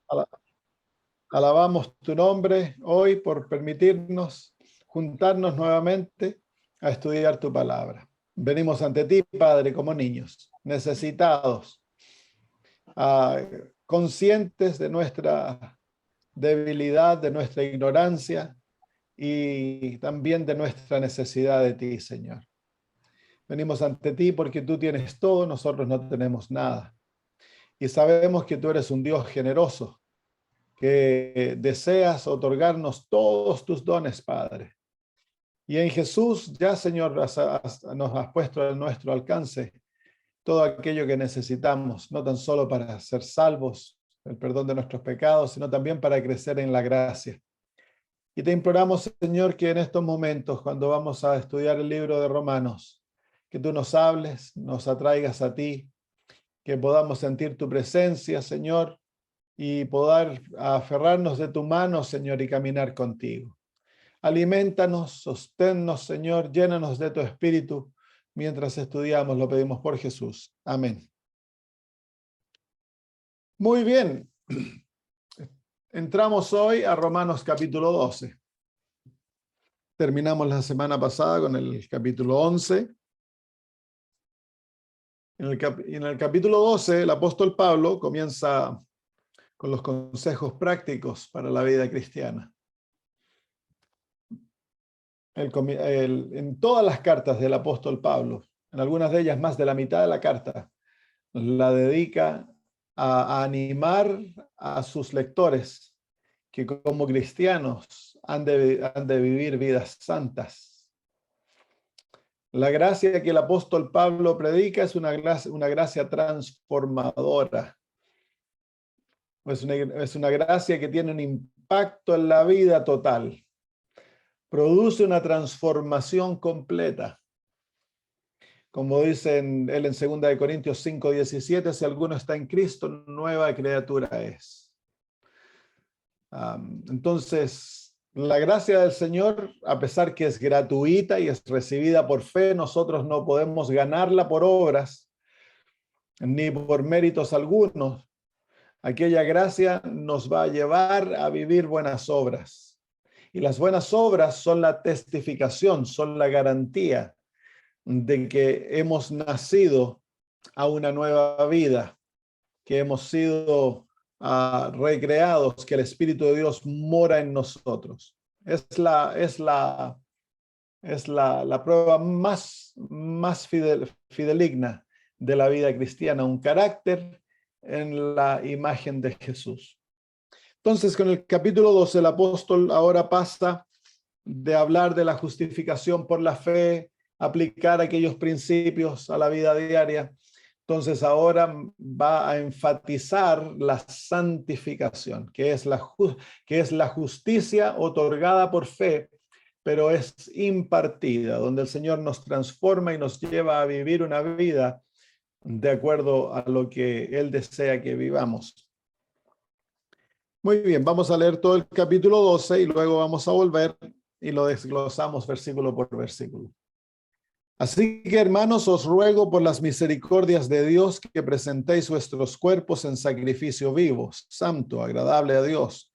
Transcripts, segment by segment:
Ala- Alabamos tu nombre hoy por permitirnos juntarnos nuevamente a estudiar tu palabra. Venimos ante ti, Padre, como niños, necesitados, ah, conscientes de nuestra debilidad, de nuestra ignorancia y también de nuestra necesidad de ti, Señor. Venimos ante ti porque tú tienes todo, nosotros no tenemos nada. Y sabemos que tú eres un Dios generoso, que deseas otorgarnos todos tus dones, Padre. Y en Jesús ya, Señor, nos has puesto a nuestro alcance todo aquello que necesitamos, no tan solo para ser salvos, el perdón de nuestros pecados, sino también para crecer en la gracia. Y te imploramos, Señor, que en estos momentos, cuando vamos a estudiar el libro de Romanos, que tú nos hables, nos atraigas a ti, que podamos sentir tu presencia, Señor, y poder aferrarnos de tu mano, Señor, y caminar contigo. Aliméntanos, sosténnos, Señor, llénanos de tu espíritu mientras estudiamos, lo pedimos por Jesús. Amén. Muy bien. Entramos hoy a Romanos capítulo 12. Terminamos la semana pasada con el capítulo 11. En el capítulo 12, el apóstol Pablo comienza con los consejos prácticos para la vida cristiana. En todas las cartas del apóstol Pablo, en algunas de ellas más de la mitad de la carta, la dedica a animar a sus lectores que como cristianos han de vivir vidas santas. La gracia que el apóstol Pablo predica es una gracia transformadora. Es una gracia que tiene un impacto en la vida total. Produce una transformación completa. Como dice él en 2 Corintios 5:17, si alguno está en Cristo, nueva criatura es. Entonces, la gracia del Señor, a pesar que es gratuita y es recibida por fe, nosotros no podemos ganarla por obras, ni por méritos algunos. Aquella gracia nos va a llevar a vivir buenas obras. Y las buenas obras son la testificación, son la garantía de que hemos nacido a una nueva vida, que hemos sido recreados, que el Espíritu de Dios mora en nosotros. Es la prueba más fideligna de la vida cristiana, un carácter en la imagen de Jesús. Entonces, con el capítulo 12, el apóstol ahora pasa de hablar de la justificación por la fe, aplicar aquellos principios a la vida diaria. Entonces ahora va a enfatizar la santificación, que es la justicia otorgada por fe, pero es impartida, donde el Señor nos transforma y nos lleva a vivir una vida de acuerdo a lo que Él desea que vivamos. Muy bien, vamos a leer todo el capítulo 12 y luego vamos a volver y lo desglosamos versículo por versículo. Así que, hermanos, os ruego por las misericordias de Dios que presentéis vuestros cuerpos en sacrificio vivo, santo, agradable a Dios,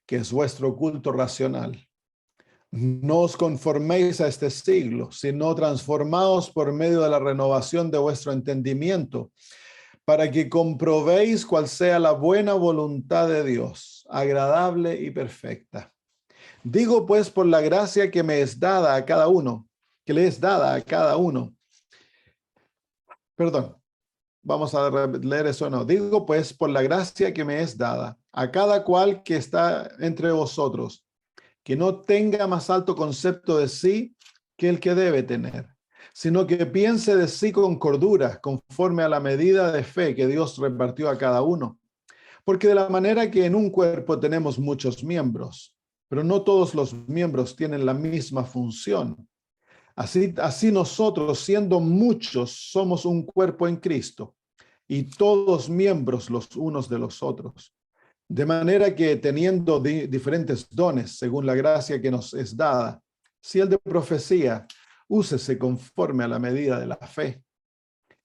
que es vuestro culto racional. No os conforméis a este siglo, sino transformaos por medio de la renovación de vuestro entendimiento, para que comprobéis cuál sea la buena voluntad de Dios, agradable y perfecta. Digo pues por la gracia que me es dada a cada uno, que le es dada a cada uno. Perdón, vamos a leer eso no. Digo pues por la gracia que me es dada a cada cual que está entre vosotros, que no tenga más alto concepto de sí que el que debe tener, sino que piense de sí con cordura, conforme a la medida de fe que Dios repartió a cada uno. Porque de la manera que en un cuerpo tenemos muchos miembros, pero no todos los miembros tienen la misma función. Así nosotros, siendo muchos, somos un cuerpo en Cristo, y todos miembros los unos de los otros. De manera que teniendo diferentes dones, según la gracia que nos es dada, si el de profecía, úsese conforme a la medida de la fe.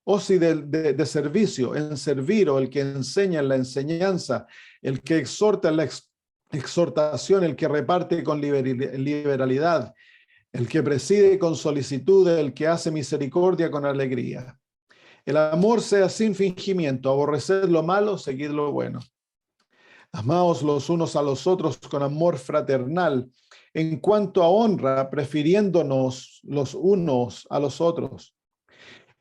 o si de servicio, en servir, o el que enseña en la enseñanza, el que exhorta en la exhortación, el que reparte con liberalidad, el que preside con solicitud, el que hace misericordia con alegría. El amor sea sin fingimiento, aborreced lo malo, seguid lo bueno. Amaos los unos a los otros con amor fraternal, en cuanto a honra, prefiriéndonos los unos a los otros.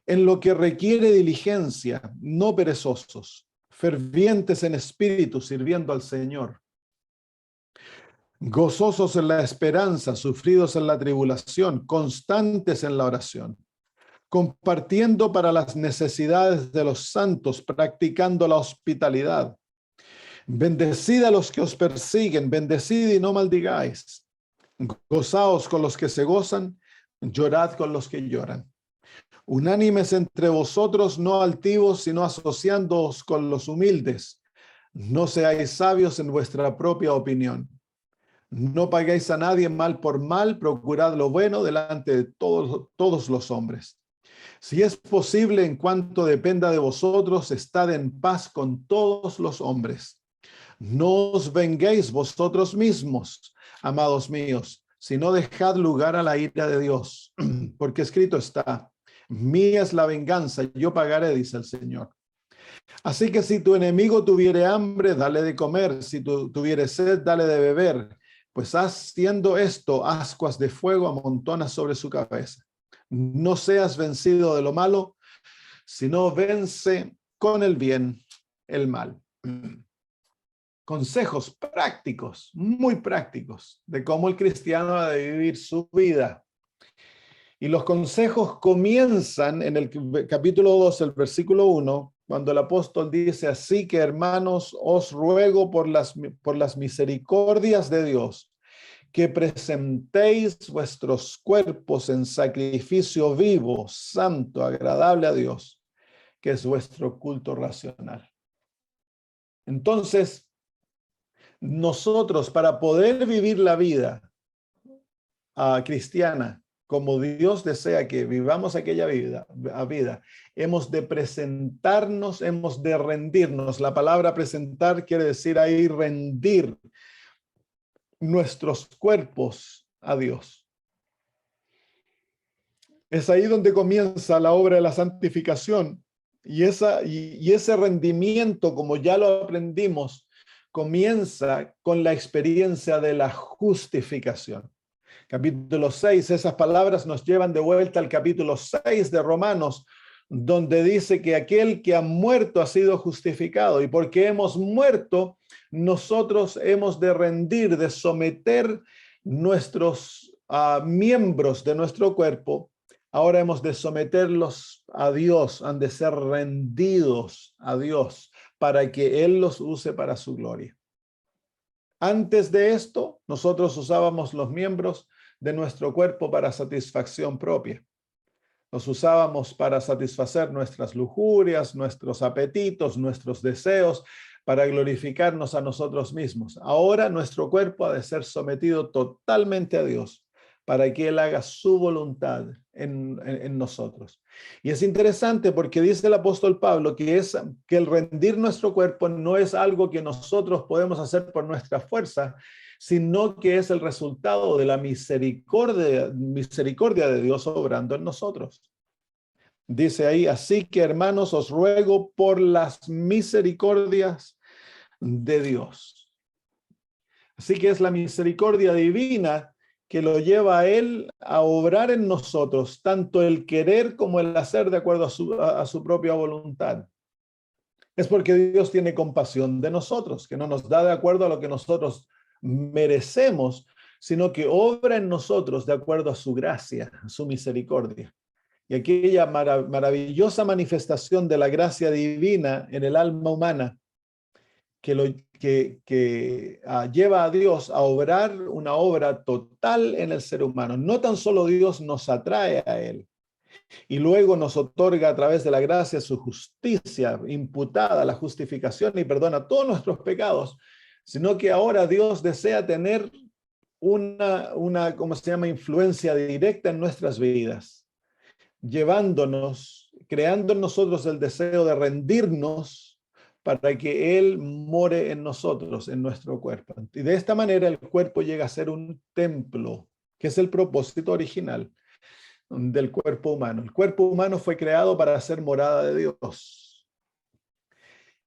En lo que requiere diligencia, no perezosos, fervientes en espíritu, sirviendo al Señor. Gozosos en la esperanza, sufridos en la tribulación, constantes en la oración. Compartiendo para las necesidades de los santos, practicando la hospitalidad. Bendecid a los que os persiguen, bendecid y no maldigáis. Gozaos con los que se gozan, llorad con los que lloran. Unánimes entre vosotros, no altivos, sino asociándoos con los humildes. No seáis sabios en vuestra propia opinión. No paguéis a nadie mal por mal, procurad lo bueno delante de todos los hombres. Si es posible, en cuanto dependa de vosotros, estad en paz con todos los hombres. No os venguéis vosotros mismos, amados míos, sino dejad lugar a la ira de Dios, porque escrito está: mía es la venganza, yo pagaré, dice el Señor. Así que si tu enemigo tuviere hambre, dale de comer; si tuviere sed, dale de beber, pues haciendo esto, ascuas de fuego amontona sobre su cabeza. No seas vencido de lo malo, sino vence con el bien el mal. Consejos prácticos, muy prácticos, de cómo el cristiano ha de vivir su vida. Y los consejos comienzan en el capítulo 2, el versículo 1, cuando el apóstol dice: así que, hermanos, os ruego por las misericordias de Dios, que presentéis vuestros cuerpos en sacrificio vivo, santo, agradable a Dios, que es vuestro culto racional. Entonces, nosotros, para poder vivir la vida cristiana como Dios desea que vivamos aquella vida, hemos de presentarnos, hemos de rendirnos. La palabra presentar quiere decir ahí rendir nuestros cuerpos a Dios. Es ahí donde comienza la obra de la santificación, y ese rendimiento, como ya lo aprendimos, comienza con la experiencia de la justificación. Capítulo 6, esas palabras nos llevan de vuelta al capítulo 6 de Romanos, donde dice que aquel que ha muerto ha sido justificado, y porque hemos muerto, nosotros hemos de rendir, de someter nuestros miembros de nuestro cuerpo. Ahora hemos de someterlos a Dios, han de ser rendidos a Dios para que Él los use para su gloria. Antes de esto, nosotros usábamos los miembros de nuestro cuerpo para satisfacción propia. Los usábamos para satisfacer nuestras lujurias, nuestros apetitos, nuestros deseos, para glorificarnos a nosotros mismos. Ahora nuestro cuerpo ha de ser sometido totalmente a Dios, para que Él haga su voluntad en nosotros. Y es interesante porque dice el apóstol Pablo que el rendir nuestro cuerpo no es algo que nosotros podemos hacer por nuestra fuerza, sino que es el resultado de la misericordia de Dios obrando en nosotros. Dice ahí: así que, hermanos, os ruego por las misericordias de Dios. Así que es la misericordia divina que lo lleva a Él a obrar en nosotros, tanto el querer como el hacer de acuerdo a su propia voluntad. Es porque Dios tiene compasión de nosotros, que no nos da de acuerdo a lo que nosotros merecemos, sino que obra en nosotros de acuerdo a su gracia, a su misericordia. Y aquella maravillosa manifestación de la gracia divina en el alma humana que lleva a Dios a obrar una obra total en el ser humano. No tan solo Dios nos atrae a Él y luego nos otorga a través de la gracia su justicia imputada, la justificación, y perdona todos nuestros pecados, sino que ahora Dios desea tener una ¿cómo se llama?, influencia directa en nuestras vidas, llevándonos, creando en nosotros el deseo de rendirnos para que Él more en nosotros, en nuestro cuerpo. Y de esta manera el cuerpo llega a ser un templo, que es el propósito original del cuerpo humano. El cuerpo humano fue creado para ser morada de Dios.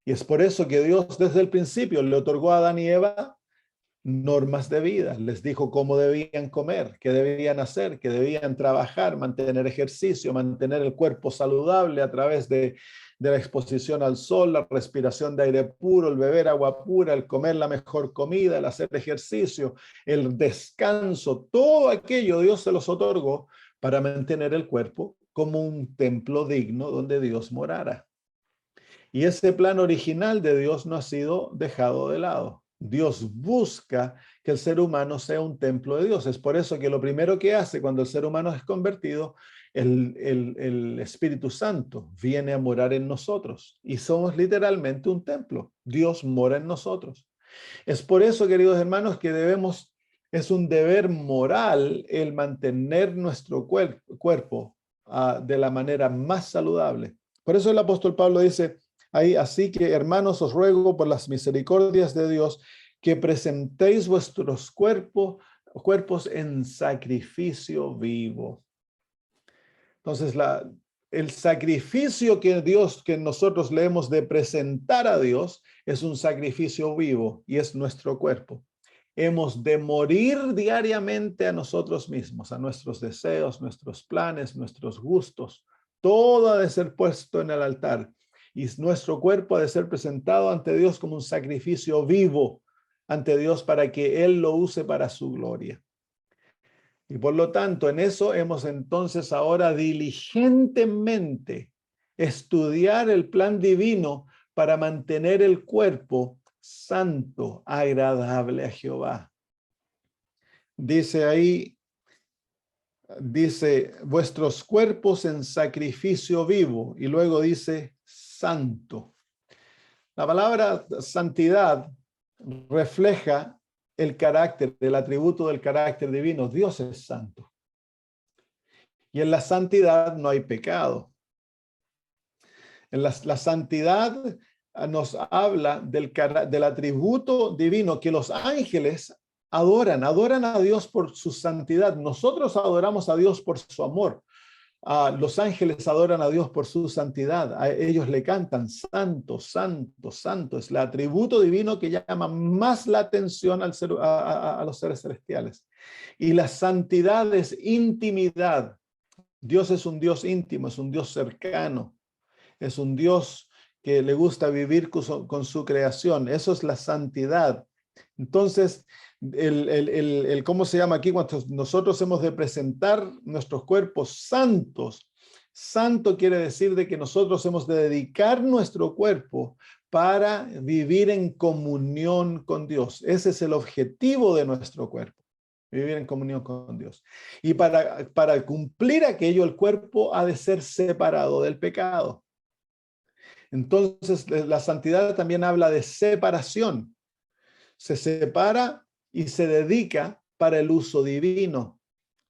Y es por eso que Dios desde el principio le otorgó a Adán y Eva normas de vida. Les dijo cómo debían comer, qué debían hacer, que debían trabajar, mantener ejercicio, mantener el cuerpo saludable a través de la exposición al sol, la respiración de aire puro, el beber agua pura, el comer la mejor comida, el hacer ejercicio, el descanso, todo aquello Dios se los otorgó para mantener el cuerpo como un templo digno donde Dios morara. Y ese plan original de Dios no ha sido dejado de lado. Dios busca que el ser humano sea un templo de Dios. Es por eso que lo primero que hace cuando el ser humano es convertido, el Espíritu Santo viene a morar en nosotros. Y somos literalmente un templo. Dios mora en nosotros. Es por eso, queridos hermanos, que es un deber moral el mantener nuestro cuerpo de la manera más saludable. Por eso el apóstol Pablo dice ahí, así que hermanos, os ruego por las misericordias de Dios que presentéis vuestros cuerpos en sacrificio vivo. Entonces, el sacrificio que nosotros le hemos de presentar a Dios es un sacrificio vivo y es nuestro cuerpo. Hemos de morir diariamente a nosotros mismos, a nuestros deseos, nuestros planes, nuestros gustos. Todo ha de ser puesto en el altar y nuestro cuerpo ha de ser presentado ante Dios como un sacrificio vivo ante Dios para que Él lo use para su gloria. Y por lo tanto, en eso hemos entonces ahora diligentemente estudiar el plan divino para mantener el cuerpo santo, agradable a Jehová. Dice ahí, dice, vuestros cuerpos en sacrificio vivo, y luego dice santo. La palabra santidad refleja el carácter, el atributo del carácter divino. Dios es santo. Y en la santidad no hay pecado. En la santidad nos habla del atributo divino que los ángeles adoran a Dios por su santidad. Nosotros adoramos a Dios por su amor. Los ángeles adoran a Dios por su santidad. A ellos le cantan santo, santo, santo. Es el atributo divino que llama más la atención a los seres celestiales. Y la santidad es intimidad. Dios es un Dios íntimo, es un Dios cercano. Es un Dios que le gusta vivir con su creación. Eso es la santidad. Entonces, ¿cómo se llama aquí? Cuando nosotros hemos de presentar nuestros cuerpos santos. Santo quiere decir de que nosotros hemos de dedicar nuestro cuerpo para vivir en comunión con Dios. Ese es el objetivo de nuestro cuerpo, vivir en comunión con Dios. Y para cumplir aquello, el cuerpo ha de ser separado del pecado. Entonces, la santidad también habla de separación. Se separa y se dedica para el uso divino,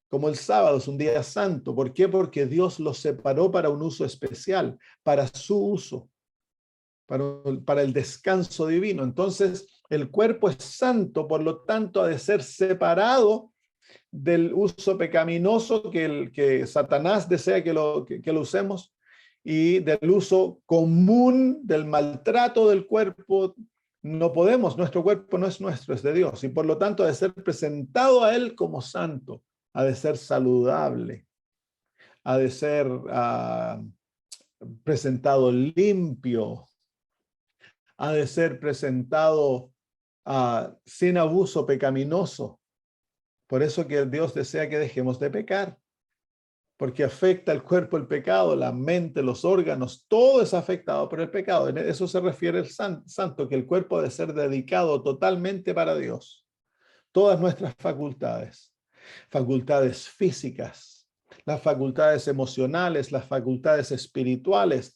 como el sábado es un día santo. ¿Por qué? Porque Dios lo separó para un uso especial, para su uso, para el descanso divino. Entonces, el cuerpo es santo, por lo tanto, ha de ser separado del uso pecaminoso que Satanás desea que lo usemos, y del uso común, del maltrato del cuerpo. No podemos, nuestro cuerpo no es nuestro, es de Dios, y por lo tanto ha de ser presentado a Él como santo, ha de ser saludable, ha de ser presentado limpio, ha de ser presentado sin abuso pecaminoso. Por eso que Dios desea que dejemos de pecar, porque afecta el cuerpo el pecado, la mente, los órganos, todo es afectado por el pecado. En eso se refiere el santo, que el cuerpo debe ser dedicado totalmente para Dios. Todas nuestras facultades físicas, las facultades emocionales, las facultades espirituales,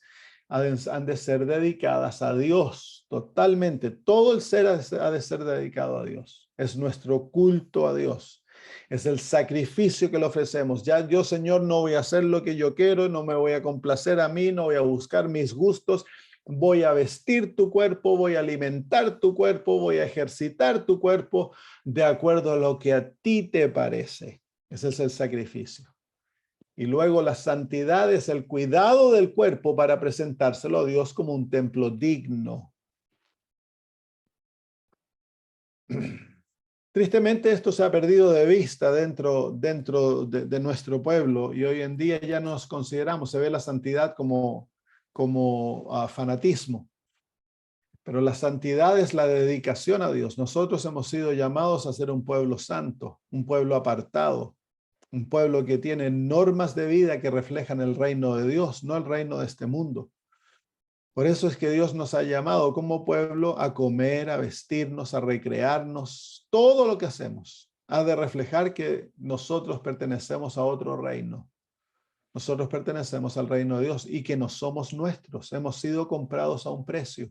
han de ser dedicadas a Dios totalmente. Todo el ser ha de ser dedicado a Dios. Es nuestro culto a Dios. Es el sacrificio que le ofrecemos. Ya yo, Señor, no voy a hacer lo que yo quiero, no me voy a complacer a mí, no voy a buscar mis gustos. Voy a vestir tu cuerpo, voy a alimentar tu cuerpo, voy a ejercitar tu cuerpo de acuerdo a lo que a ti te parece. Ese es el sacrificio. Y luego la santidad es el cuidado del cuerpo para presentárselo a Dios como un templo digno. Tristemente esto se ha perdido de vista dentro de nuestro pueblo y hoy en día ya nos consideramos, se ve la santidad como fanatismo. Pero la santidad es la dedicación a Dios. Nosotros hemos sido llamados a ser un pueblo santo, un pueblo apartado, un pueblo que tiene normas de vida que reflejan el reino de Dios, no el reino de este mundo. Por eso es que Dios nos ha llamado como pueblo a comer, a vestirnos, a recrearnos. Todo lo que hacemos ha de reflejar que nosotros pertenecemos a otro reino. Nosotros pertenecemos al reino de Dios y que no somos nuestros. Hemos sido comprados a un precio.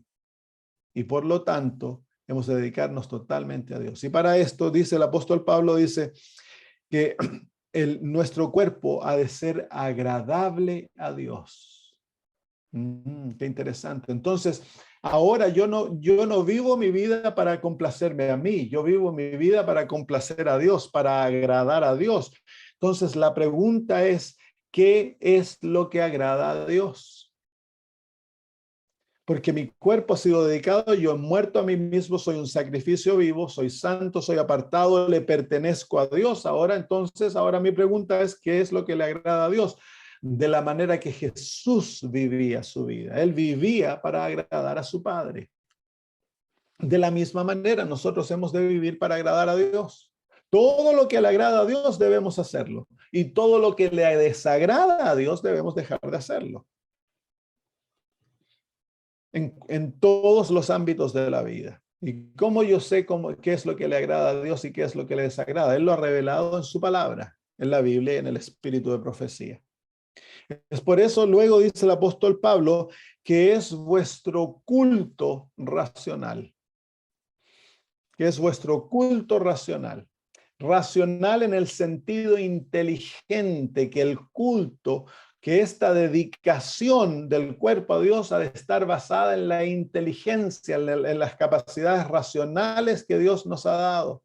Y por lo tanto, hemos de dedicarnos totalmente a Dios. Y para esto, dice el apóstol Pablo, dice que nuestro cuerpo ha de ser agradable a Dios. Qué interesante. Entonces, ahora yo no vivo mi vida para complacerme a mí, yo vivo mi vida para complacer a Dios, para agradar a Dios. Entonces, la pregunta es, ¿qué es lo que agrada a Dios? Porque mi cuerpo ha sido dedicado, yo he muerto a mí mismo, soy un sacrificio vivo, soy santo, soy apartado, le pertenezco a Dios. Ahora mi pregunta es, ¿qué es lo que le agrada a Dios? De la manera que Jesús vivía su vida. Él vivía para agradar a su Padre. De la misma manera, nosotros hemos de vivir para agradar a Dios. Todo lo que le agrada a Dios debemos hacerlo. Y todo lo que le desagrada a Dios debemos dejar de hacerlo. En todos los ámbitos de la vida. ¿Y cómo yo sé qué es lo que le agrada a Dios y qué es lo que le desagrada? Él lo ha revelado en su palabra, en la Biblia y en el espíritu de profecía. Es por eso luego dice el apóstol Pablo que es vuestro culto racional. Que es vuestro culto racional. Racional en el sentido inteligente, que el culto, que esta dedicación del cuerpo a Dios ha de estar basada en la inteligencia, en las capacidades racionales que Dios nos ha dado.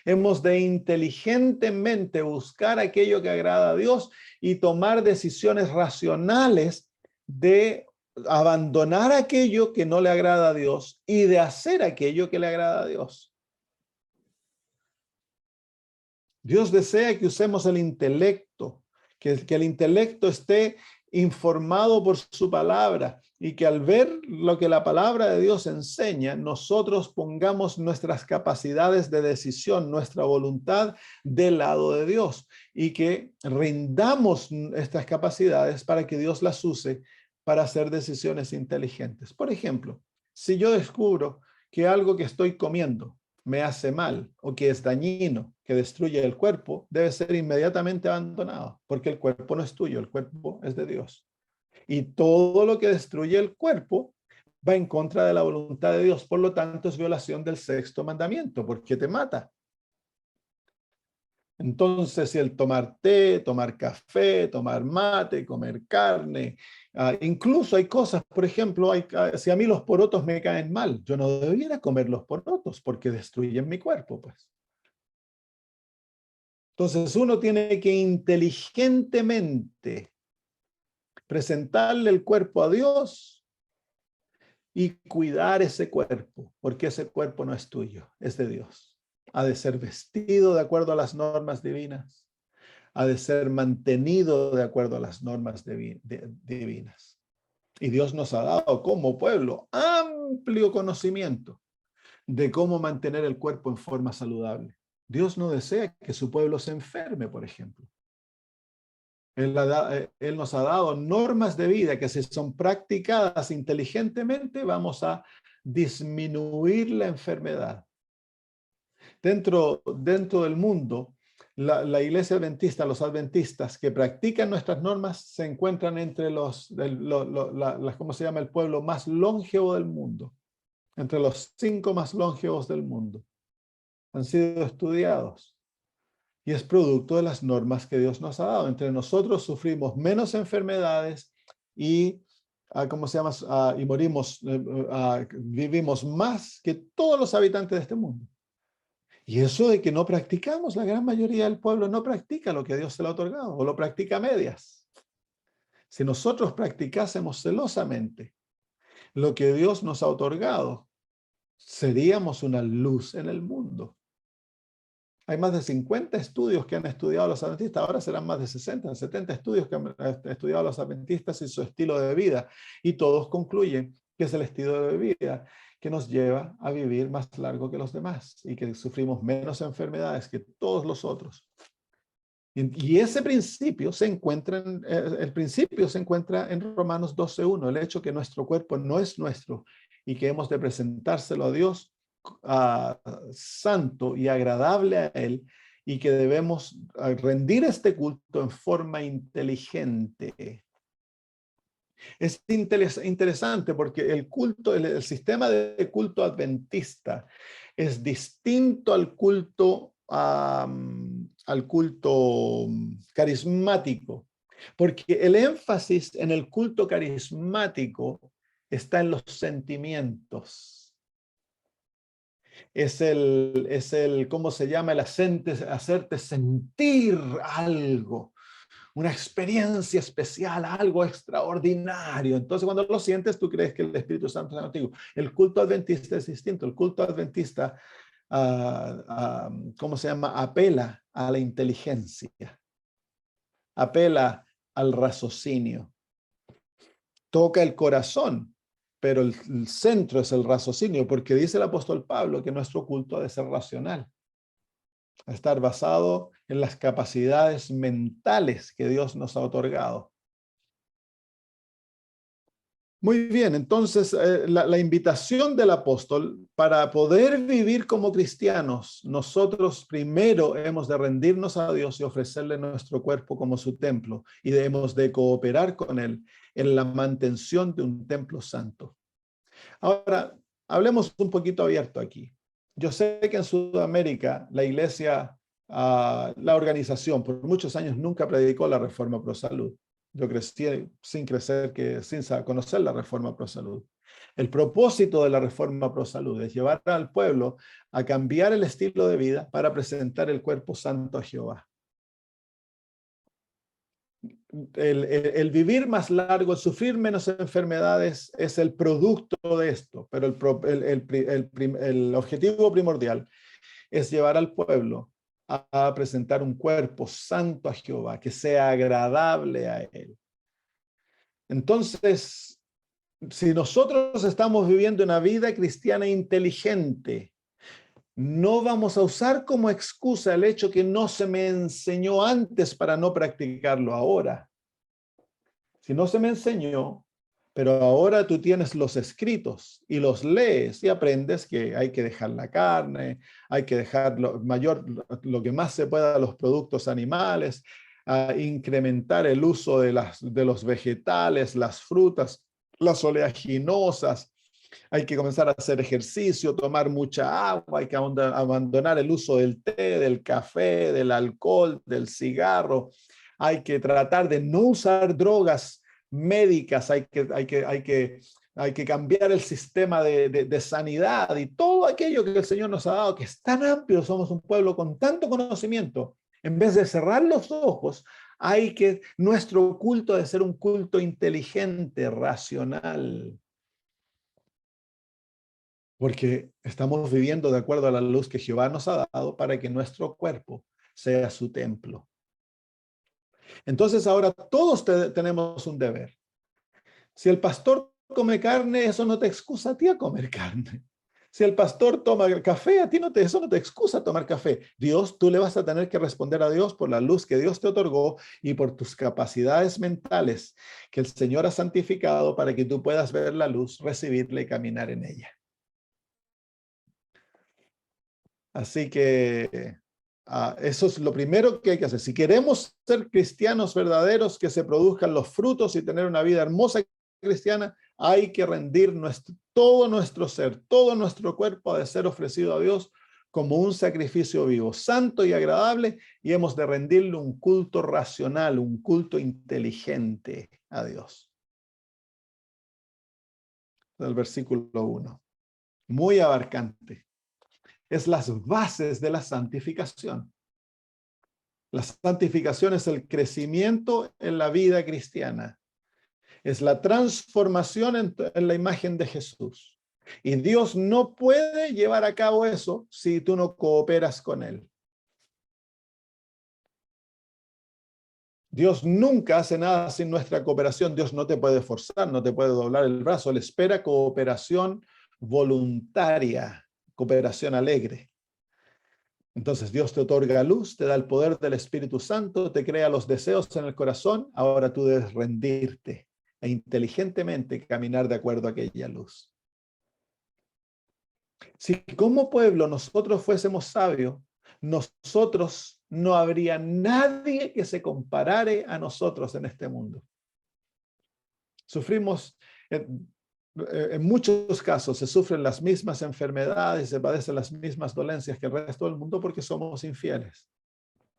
Hemos de inteligentemente buscar aquello que agrada a Dios y tomar decisiones racionales de abandonar aquello que no le agrada a Dios y de hacer aquello que le agrada a Dios. Dios desea que usemos el intelecto, que el intelecto esté informado por su palabra y que al ver lo que la palabra de Dios enseña, nosotros pongamos nuestras capacidades de decisión, nuestra voluntad del lado de Dios y que rindamos estas capacidades para que Dios las use para hacer decisiones inteligentes. Por ejemplo, si yo descubro que algo que estoy comiendo me hace mal o que es dañino, que destruye el cuerpo, debe ser inmediatamente abandonado, porque el cuerpo no es tuyo, el cuerpo es de Dios. Y todo lo que destruye el cuerpo va en contra de la voluntad de Dios, por lo tanto es violación del sexto mandamiento, porque te mata. Entonces, si el tomar té, tomar café, tomar mate, comer carne, incluso hay cosas, por ejemplo, si a mí los porotos me caen mal, yo no debiera comer los porotos porque destruyen mi cuerpo, pues. Entonces, uno tiene que inteligentemente presentarle el cuerpo a Dios y cuidar ese cuerpo, porque ese cuerpo no es tuyo, es de Dios. Ha de ser vestido de acuerdo a las normas divinas. Ha de ser mantenido de acuerdo a las normas divinas. Y Dios nos ha dado como pueblo amplio conocimiento de cómo mantener el cuerpo en forma saludable. Dios no desea que su pueblo se enferme, por ejemplo. Él nos ha dado normas de vida que si son practicadas inteligentemente vamos a disminuir la enfermedad. Dentro del mundo, la iglesia adventista, los adventistas que practican nuestras normas se encuentran entre ¿cómo se llama? El pueblo más longevo del mundo, entre los 5 más longevos del mundo. Han sido estudiados. Y es producto de las normas que Dios nos ha dado. Entre nosotros sufrimos menos enfermedades y, ¿cómo se llama? Y morimos, vivimos más que todos los habitantes de este mundo. Y eso de que no practicamos, la gran mayoría del pueblo no practica lo que Dios se le ha otorgado, o lo practica a medias. Si nosotros practicásemos celosamente lo que Dios nos ha otorgado, seríamos una luz en el mundo. Hay más de 50 estudios que han estudiado a los adventistas, ahora serán más de 60, 70 estudios que han estudiado a los adventistas y su estilo de vida, y todos concluyen que es el estilo de vida que nos lleva a vivir más largo que los demás y que sufrimos menos enfermedades que todos los otros. Y ese principio se encuentra en Romanos 12:1, el hecho que nuestro cuerpo no es nuestro y que hemos de presentárselo a Dios santo y agradable a Él, y que debemos rendir este culto en forma inteligente. Es interesante porque el sistema de culto adventista es distinto al culto carismático, porque el énfasis en el culto carismático está en los sentimientos. Es el ¿cómo se llama? El hacerte sentir algo, una experiencia especial, algo extraordinario. Entonces, cuando lo sientes, tú crees que el Espíritu Santo es contigo. El culto adventista es distinto. El culto adventista, ¿cómo se llama? Apela a la inteligencia, apela al raciocinio, toca el corazón, pero el centro es el raciocinio, porque dice el apóstol Pablo que nuestro culto ha de ser racional, a estar basado en las capacidades mentales que Dios nos ha otorgado. Muy bien, entonces la invitación del apóstol para poder vivir como cristianos, nosotros primero hemos de rendirnos a Dios y ofrecerle nuestro cuerpo como su templo, y debemos de cooperar con Él en la mantención de un templo santo. Ahora, hablemos un poquito abierto aquí. Yo sé que en Sudamérica la iglesia, la organización, por muchos años nunca predicó la reforma pro salud. Yo crecí sin conocer la reforma pro salud. El propósito de la reforma pro salud es llevar al pueblo a cambiar el estilo de vida para presentar el cuerpo santo a Jehová. El vivir más largo, el sufrir menos enfermedades es el producto de esto, pero el objetivo primordial es llevar al pueblo a presentar un cuerpo santo a Jehová, que sea agradable a Él. Entonces, si nosotros estamos viviendo una vida cristiana inteligente, no vamos a usar como excusa el hecho que no se me enseñó antes para no practicarlo ahora. Si no se me enseñó, pero ahora tú tienes los escritos y los lees y aprendes que hay que dejar la carne, hay que dejar lo que más se pueda los productos animales, a incrementar el uso de los vegetales, las frutas, las oleaginosas. Hay que comenzar a hacer ejercicio, tomar mucha agua, hay que abandonar el uso del té, del café, del alcohol, del cigarro. Hay que tratar de no usar drogas médicas, hay que cambiar el sistema de sanidad y todo aquello que el Señor nos ha dado, que es tan amplio, somos un pueblo con tanto conocimiento. En vez de cerrar los ojos, nuestro culto debe ser un culto inteligente, racional. Porque estamos viviendo de acuerdo a la luz que Jehová nos ha dado para que nuestro cuerpo sea su templo. Entonces ahora todos tenemos un deber. Si el pastor come carne, eso no te excusa a ti a comer carne. Si el pastor toma café, eso no te excusa a tomar café. Tú le vas a tener que responder a Dios por la luz que Dios te otorgó y por tus capacidades mentales que el Señor ha santificado para que tú puedas ver la luz, recibirla y caminar en ella. Así que eso es lo primero que hay que hacer. Si queremos ser cristianos verdaderos, que se produzcan los frutos y tener una vida hermosa cristiana, hay que rendir todo nuestro ser, todo nuestro cuerpo ha de ser ofrecido a Dios como un sacrificio vivo, santo y agradable, y hemos de rendirle un culto racional, un culto inteligente a Dios. El versículo 1, muy abarcante. Es las bases de la santificación. La santificación es el crecimiento en la vida cristiana. Es la transformación en la imagen de Jesús. Y Dios no puede llevar a cabo eso si tú no cooperas con Él. Dios nunca hace nada sin nuestra cooperación. Dios no te puede forzar, no te puede doblar el brazo. Él espera cooperación voluntaria, cooperación alegre. Entonces Dios te otorga luz, te da el poder del Espíritu Santo, te crea los deseos en el corazón. Ahora tú debes rendirte e inteligentemente caminar de acuerdo a aquella luz. Si como pueblo nosotros fuésemos sabios, nosotros no habría nadie que se comparare a nosotros en este mundo. Sufrimos, en muchos casos se sufren las mismas enfermedades, se padecen las mismas dolencias que el resto del mundo porque somos infieles.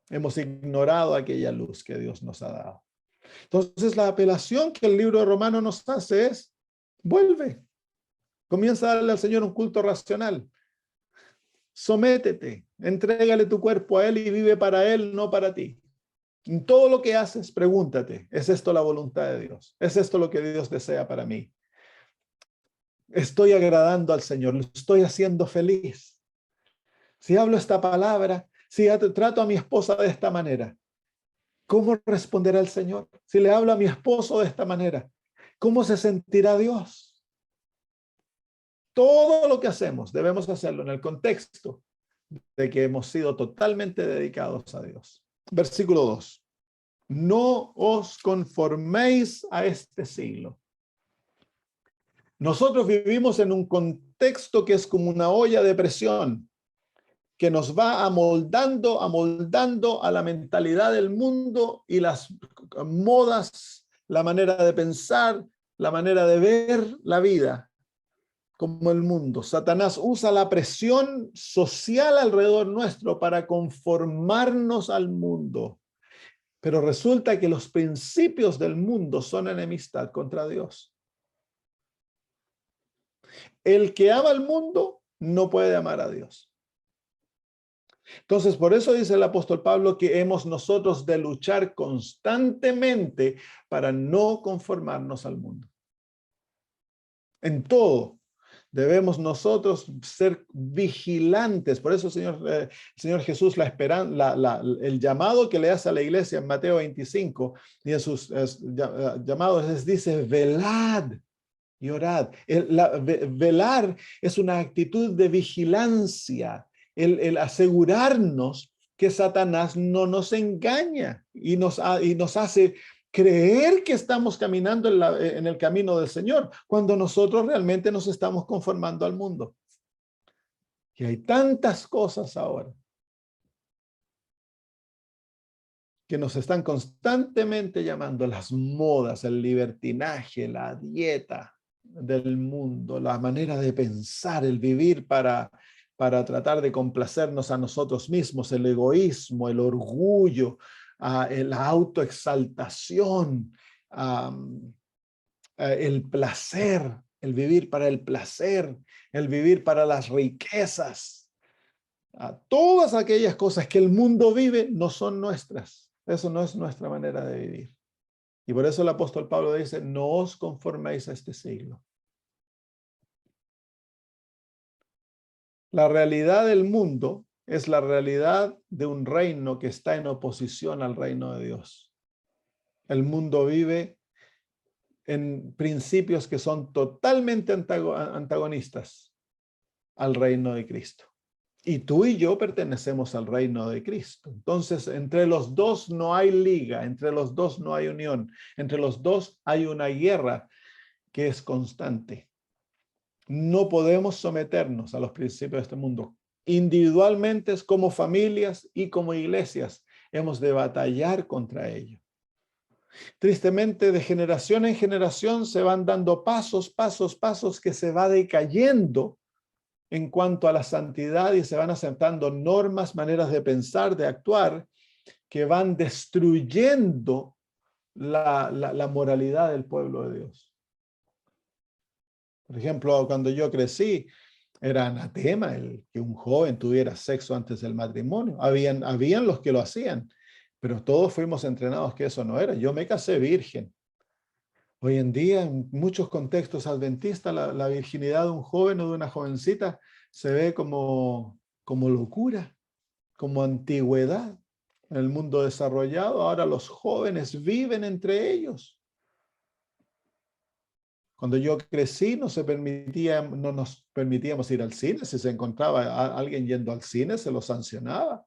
Hemos ignorado aquella luz que Dios nos ha dado. Entonces la apelación que el libro de Romanos nos hace es, vuelve, comienza a darle al Señor un culto racional. Sométete, entrégale tu cuerpo a Él y vive para Él, no para ti. En todo lo que haces, pregúntate, ¿es esto la voluntad de Dios? ¿Es esto lo que Dios desea para mí? ¿Estoy agradando al Señor? ¿Lo estoy haciendo feliz? Si hablo esta palabra, si trato a mi esposa de esta manera, ¿cómo responderá el Señor? Si le hablo a mi esposo de esta manera, ¿cómo se sentirá Dios? Todo lo que hacemos debemos hacerlo en el contexto de que hemos sido totalmente dedicados a Dios. Versículo 2. No os conforméis a este siglo. Nosotros vivimos en un contexto que es como una olla de presión que nos va amoldando a la mentalidad del mundo y las modas, la manera de pensar, la manera de ver la vida como el mundo. Satanás usa la presión social alrededor nuestro para conformarnos al mundo. Pero resulta que los principios del mundo son enemistad contra Dios. El que ama al mundo no puede amar a Dios. Entonces, por eso dice el apóstol Pablo que hemos nosotros de luchar constantemente para no conformarnos al mundo. En todo debemos nosotros ser vigilantes. Por eso el Señor Jesús, el llamado que le hace a la iglesia en Mateo 25 y en sus llamados dice, velad y orad. Velar es una actitud de vigilancia, el asegurarnos que Satanás no nos engaña y nos hace creer que estamos caminando en el camino del Señor, cuando nosotros realmente nos estamos conformando al mundo. Y hay tantas cosas ahora que nos están constantemente llamando las modas, el libertinaje, la dieta del mundo, la manera de pensar, el vivir para tratar de complacernos a nosotros mismos, el egoísmo, el orgullo, la autoexaltación, el placer, el vivir para el placer, el vivir para las riquezas. Todas aquellas cosas que el mundo vive no son nuestras. Eso no es nuestra manera de vivir. Y por eso el apóstol Pablo dice, no os conforméis a este siglo. La realidad del mundo es la realidad de un reino que está en oposición al reino de Dios. El mundo vive en principios que son totalmente antagonistas al reino de Cristo. Y tú y yo pertenecemos al reino de Cristo. Entonces, entre los dos no hay liga, entre los dos no hay unión, entre los dos hay una guerra que es constante. No podemos someternos a los principios de este mundo. Individualmente, como familias y como iglesias, hemos de batallar contra ello. Tristemente, de generación en generación se van dando pasos que se va decayendo en cuanto a la santidad y se van aceptando normas, maneras de pensar, de actuar, que van destruyendo la moralidad del pueblo de Dios. Por ejemplo, cuando yo crecí, era anatema el que un joven tuviera sexo antes del matrimonio. Habían los que lo hacían, pero todos fuimos entrenados que eso no era. Yo me casé virgen. Hoy en día, en muchos contextos adventistas, la virginidad de un joven o de una jovencita se ve como locura, como antigüedad. En el mundo desarrollado, ahora los jóvenes viven entre ellos. Cuando yo crecí, no nos permitíamos ir al cine. Si se encontraba alguien yendo al cine, se lo sancionaba.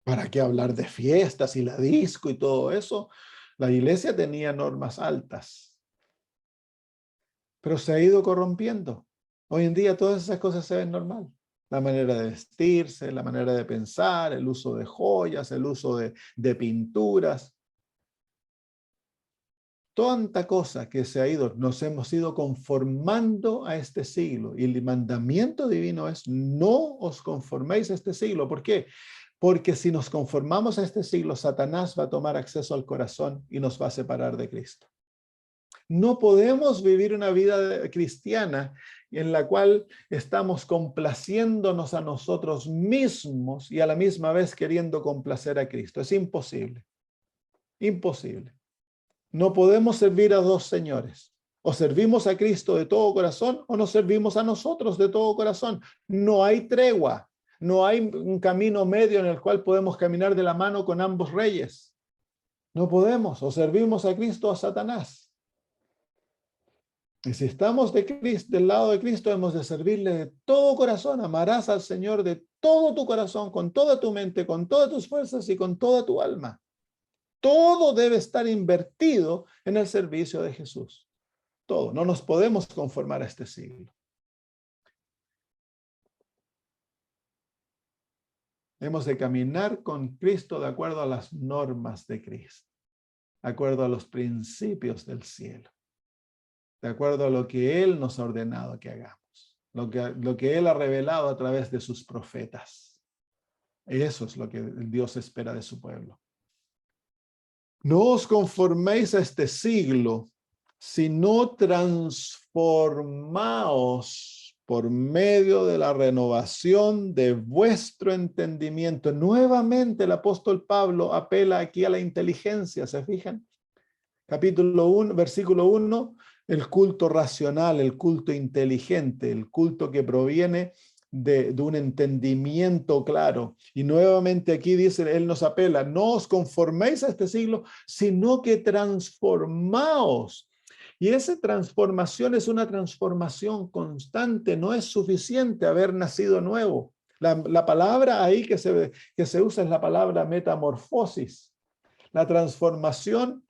¿Para qué hablar de fiestas y la disco y todo eso? La iglesia tenía normas altas, pero se ha ido corrompiendo. Hoy en día todas esas cosas se ven normal. La manera de vestirse, la manera de pensar, el uso de joyas, el uso de pinturas. Tanta cosa que se ha ido, nos hemos ido conformando a este siglo. Y el mandamiento divino es: no os conforméis a este siglo. ¿Por qué? Porque si nos conformamos a este siglo, Satanás va a tomar acceso al corazón y nos va a separar de Cristo. No podemos vivir una vida cristiana en la cual estamos complaciéndonos a nosotros mismos y a la misma vez queriendo complacer a Cristo. Es imposible. Imposible. No podemos servir a dos señores. O servimos a Cristo de todo corazón o nos servimos a nosotros de todo corazón. No hay tregua. No hay un camino medio en el cual podemos caminar de la mano con ambos reyes. No podemos. O servimos a Cristo o a Satanás. Y si estamos del lado de Cristo, hemos de servirle de todo corazón. Amarás al Señor de todo tu corazón, con toda tu mente, con todas tus fuerzas y con toda tu alma. Todo debe estar invertido en el servicio de Jesús. Todo. No nos podemos conformar a este siglo. Hemos de caminar con Cristo de acuerdo a las normas de Cristo, de acuerdo a los principios del cielo, de acuerdo a lo que Él nos ha ordenado que hagamos, lo que Él ha revelado a través de sus profetas. Eso es lo que Dios espera de su pueblo. No os conforméis a este siglo, sino transformaos por medio de la renovación de vuestro entendimiento. Nuevamente el apóstol Pablo apela aquí a la inteligencia, ¿se fijan? Capítulo 1, versículo 1, el culto racional, el culto inteligente, el culto que proviene de un entendimiento claro. Y nuevamente aquí dice, él nos apela: no os conforméis a este siglo, sino que transformaos. Y esa transformación es una transformación constante, no es suficiente haber nacido nuevo. La palabra ahí que se usa es la palabra metamorfosis. La transformación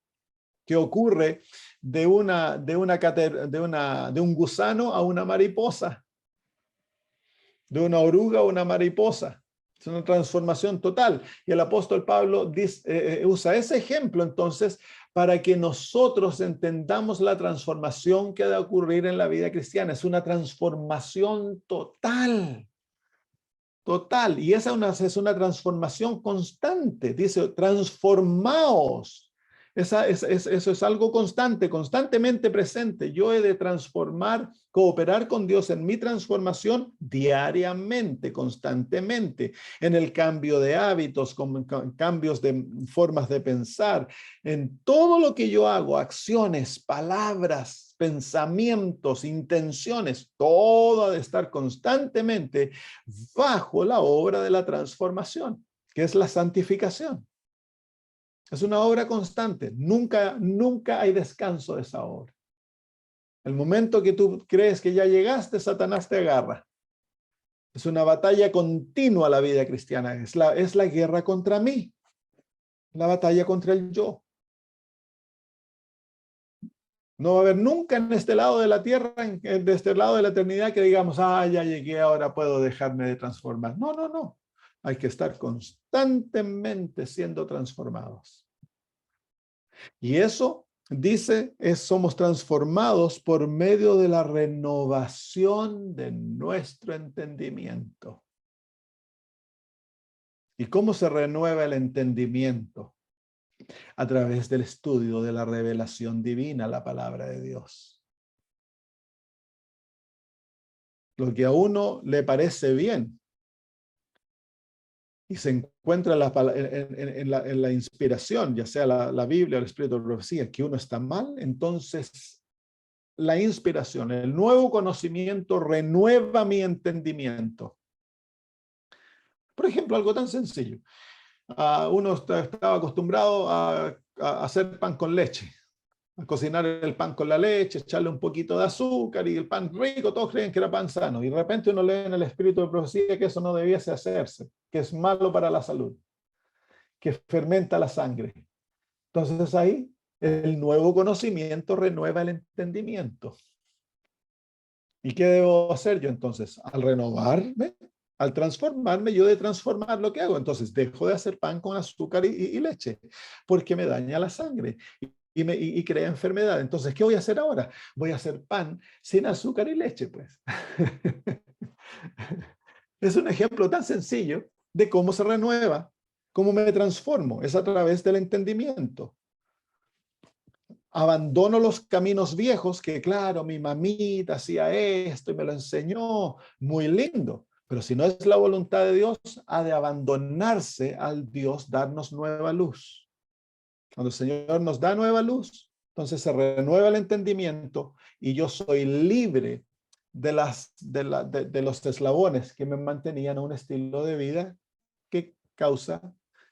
que ocurre de un gusano a una mariposa, de una oruga a una mariposa. Es una transformación total. Y el apóstol Pablo usa ese ejemplo entonces para que nosotros entendamos la transformación que ha de ocurrir en la vida cristiana. Es una transformación total. Total. Y esa es una transformación constante. Dice: transformaos. Eso es algo constante, constantemente presente. Yo he de cooperar con Dios en mi transformación diariamente, constantemente, en el cambio de hábitos, con cambios de formas de pensar, en todo lo que yo hago, acciones, palabras, pensamientos, intenciones, todo ha de estar constantemente bajo la obra de la transformación, que es la santificación. Es una obra constante. Nunca hay descanso de esa obra. El momento que tú crees que ya llegaste, Satanás te agarra. Es una batalla continua la vida cristiana. Es la guerra contra mí. La batalla contra el yo. No va a haber nunca en este lado de la tierra, de este lado de la eternidad, que digamos: ya llegué, ahora puedo dejarme de transformar. No, no, no. Hay que estar constantemente siendo transformados. Y eso dice, somos transformados por medio de la renovación de nuestro entendimiento. ¿Y cómo se renueva el entendimiento? A través del estudio de la revelación divina, la palabra de Dios. Lo que a uno le parece bien y se encuentra en la inspiración, ya sea la Biblia o el Espíritu de Profecía, que uno está mal, entonces la inspiración, el nuevo conocimiento renueva mi entendimiento. Por ejemplo, algo tan sencillo. Uno estaba acostumbrado a hacer pan con leche, a cocinar el pan con la leche, echarle un poquito de azúcar y el pan rico, todos creen que era pan sano. Y de repente uno lee en el Espíritu de Profecía que eso no debiese hacerse, que es malo para la salud, que fermenta la sangre. Entonces ahí el nuevo conocimiento renueva el entendimiento. ¿Y qué debo hacer yo entonces? Al renovarme, al transformarme, yo de transformar lo que hago. Entonces dejo de hacer pan con azúcar y leche, porque me daña la sangre y crea enfermedad. Entonces, ¿qué voy a hacer ahora? Voy a hacer pan sin azúcar y leche, pues. Es un ejemplo tan sencillo de cómo se renueva, cómo me transformo. Es a través del entendimiento. Abandono los caminos viejos, que claro, mi mamita hacía esto y me lo enseñó, muy lindo, pero si no es la voluntad de Dios, ha de abandonarse al Dios, darnos nueva luz. Cuando el Señor nos da nueva luz, entonces se renueva el entendimiento y yo soy libre de los eslabones que me mantenían a un estilo de vida que causa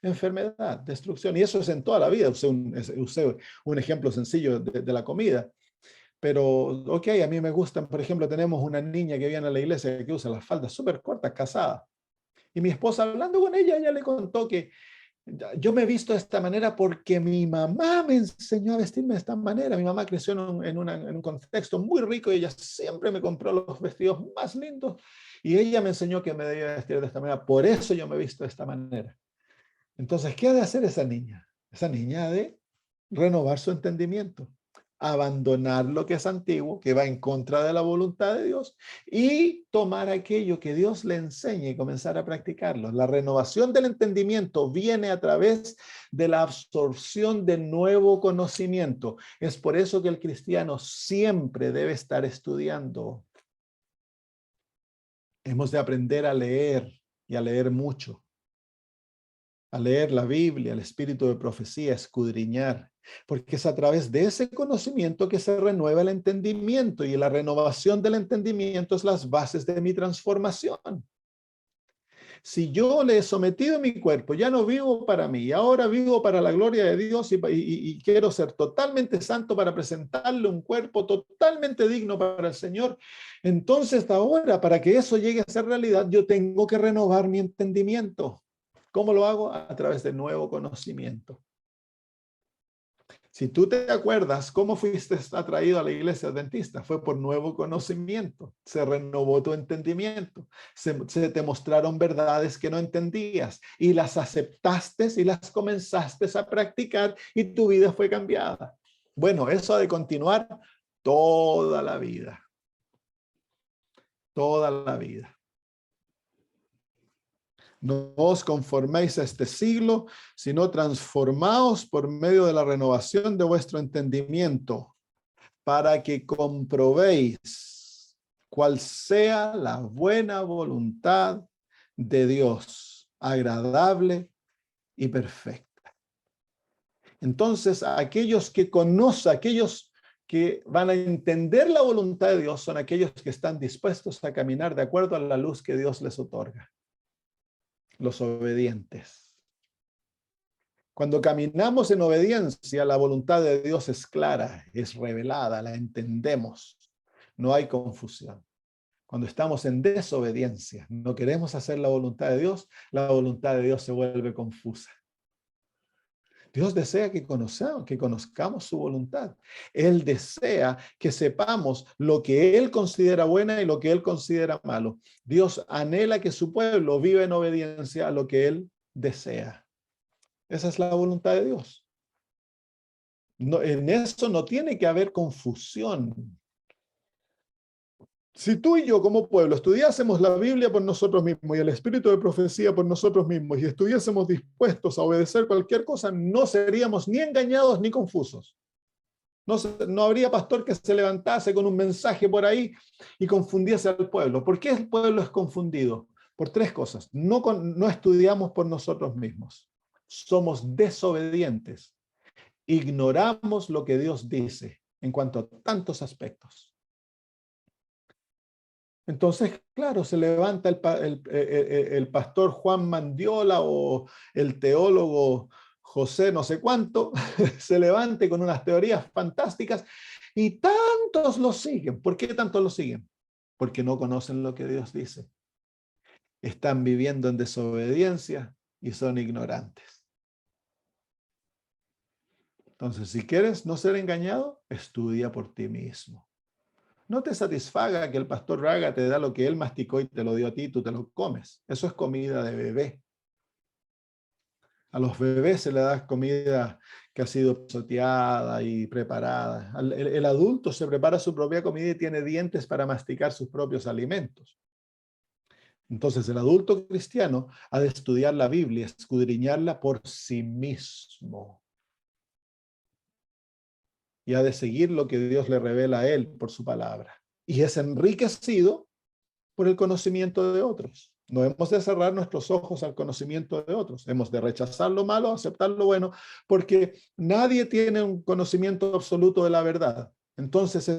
enfermedad, destrucción. Y eso es en toda la vida. Usé un ejemplo sencillo de la comida. Pero, ok, a mí me gustan, por ejemplo, tenemos una niña que viene a la iglesia que usa las faldas súper cortas, casada. Y mi esposa, hablando con ella, le contó que yo me he visto de esta manera porque mi mamá me enseñó a vestirme de esta manera. Mi mamá creció en un contexto muy rico y ella siempre me compró los vestidos más lindos y ella me enseñó que me debía vestir de esta manera. Por eso yo me he visto de esta manera. Entonces, ¿qué ha de hacer esa niña? Esa niña ha de renovar su entendimiento, abandonar lo que es antiguo, que va en contra de la voluntad de Dios, y tomar aquello que Dios le enseñe y comenzar a practicarlo. La renovación del entendimiento viene a través de la absorción de nuevo conocimiento. Es por eso que el cristiano siempre debe estar estudiando. Hemos de aprender a leer y a leer mucho. A leer la Biblia, el espíritu de profecía, escudriñar, porque es a través de ese conocimiento que se renueva el entendimiento y la renovación del entendimiento es las bases de mi transformación. Si yo le he sometido mi cuerpo, ya no vivo para mí, ahora vivo para la gloria de Dios y quiero ser totalmente santo para presentarle un cuerpo totalmente digno para el Señor, entonces ahora para que eso llegue a ser realidad, yo tengo que renovar mi entendimiento. ¿Cómo lo hago? A través de nuevo conocimiento. Si tú te acuerdas cómo fuiste atraído a la iglesia adventista, fue por nuevo conocimiento. Se renovó tu entendimiento. Se te mostraron verdades que no entendías y las aceptaste y las comenzaste a practicar y tu vida fue cambiada. Bueno, eso ha de continuar toda la vida. Toda la vida. No os conforméis a este siglo, sino transformaos por medio de la renovación de vuestro entendimiento, para que comprobéis cuál sea la buena voluntad de Dios, agradable y perfecta. Entonces, aquellos que conocen, aquellos que van a entender la voluntad de Dios, son aquellos que están dispuestos a caminar de acuerdo a la luz que Dios les otorga. Los obedientes. Cuando caminamos en obediencia, la voluntad de Dios es clara, es revelada, la entendemos. No hay confusión. Cuando estamos en desobediencia, no queremos hacer la voluntad de Dios, la voluntad de Dios se vuelve confusa. Dios desea que conozcamos su voluntad. Él desea que sepamos lo que Él considera buena y lo que Él considera malo. Dios anhela que su pueblo viva en obediencia a lo que Él desea. Esa es la voluntad de Dios. No, en eso no tiene que haber confusión. Si tú y yo como pueblo estudiásemos la Biblia por nosotros mismos y el espíritu de profecía por nosotros mismos y estuviésemos dispuestos a obedecer cualquier cosa, no seríamos ni engañados ni confusos. No habría pastor que se levantase con un mensaje por ahí y confundiese al pueblo. ¿Por qué el pueblo es confundido? Por tres cosas. No estudiamos por nosotros mismos. Somos desobedientes. Ignoramos lo que Dios dice en cuanto a tantos aspectos. Entonces, claro, se levanta el pastor Juan Mandiola o el teólogo José no sé cuánto, se levante con unas teorías fantásticas y tantos lo siguen. ¿Por qué tantos lo siguen? Porque no conocen lo que Dios dice. Están viviendo en desobediencia y son ignorantes. Entonces, si quieres no ser engañado, estudia por ti mismo. No te satisfaga que el pastor Raga te da lo que él masticó y te lo dio a ti, tú te lo comes. Eso es comida de bebé. A los bebés se le da comida que ha sido pisoteada y preparada. El adulto se prepara su propia comida y tiene dientes para masticar sus propios alimentos. Entonces el adulto cristiano ha de estudiar la Biblia, escudriñarla por sí mismo. Y ha de seguir lo que Dios le revela a él por su palabra. Y es enriquecido por el conocimiento de otros. No hemos de cerrar nuestros ojos al conocimiento de otros. Hemos de rechazar lo malo, aceptar lo bueno, porque nadie tiene un conocimiento absoluto de la verdad. Entonces,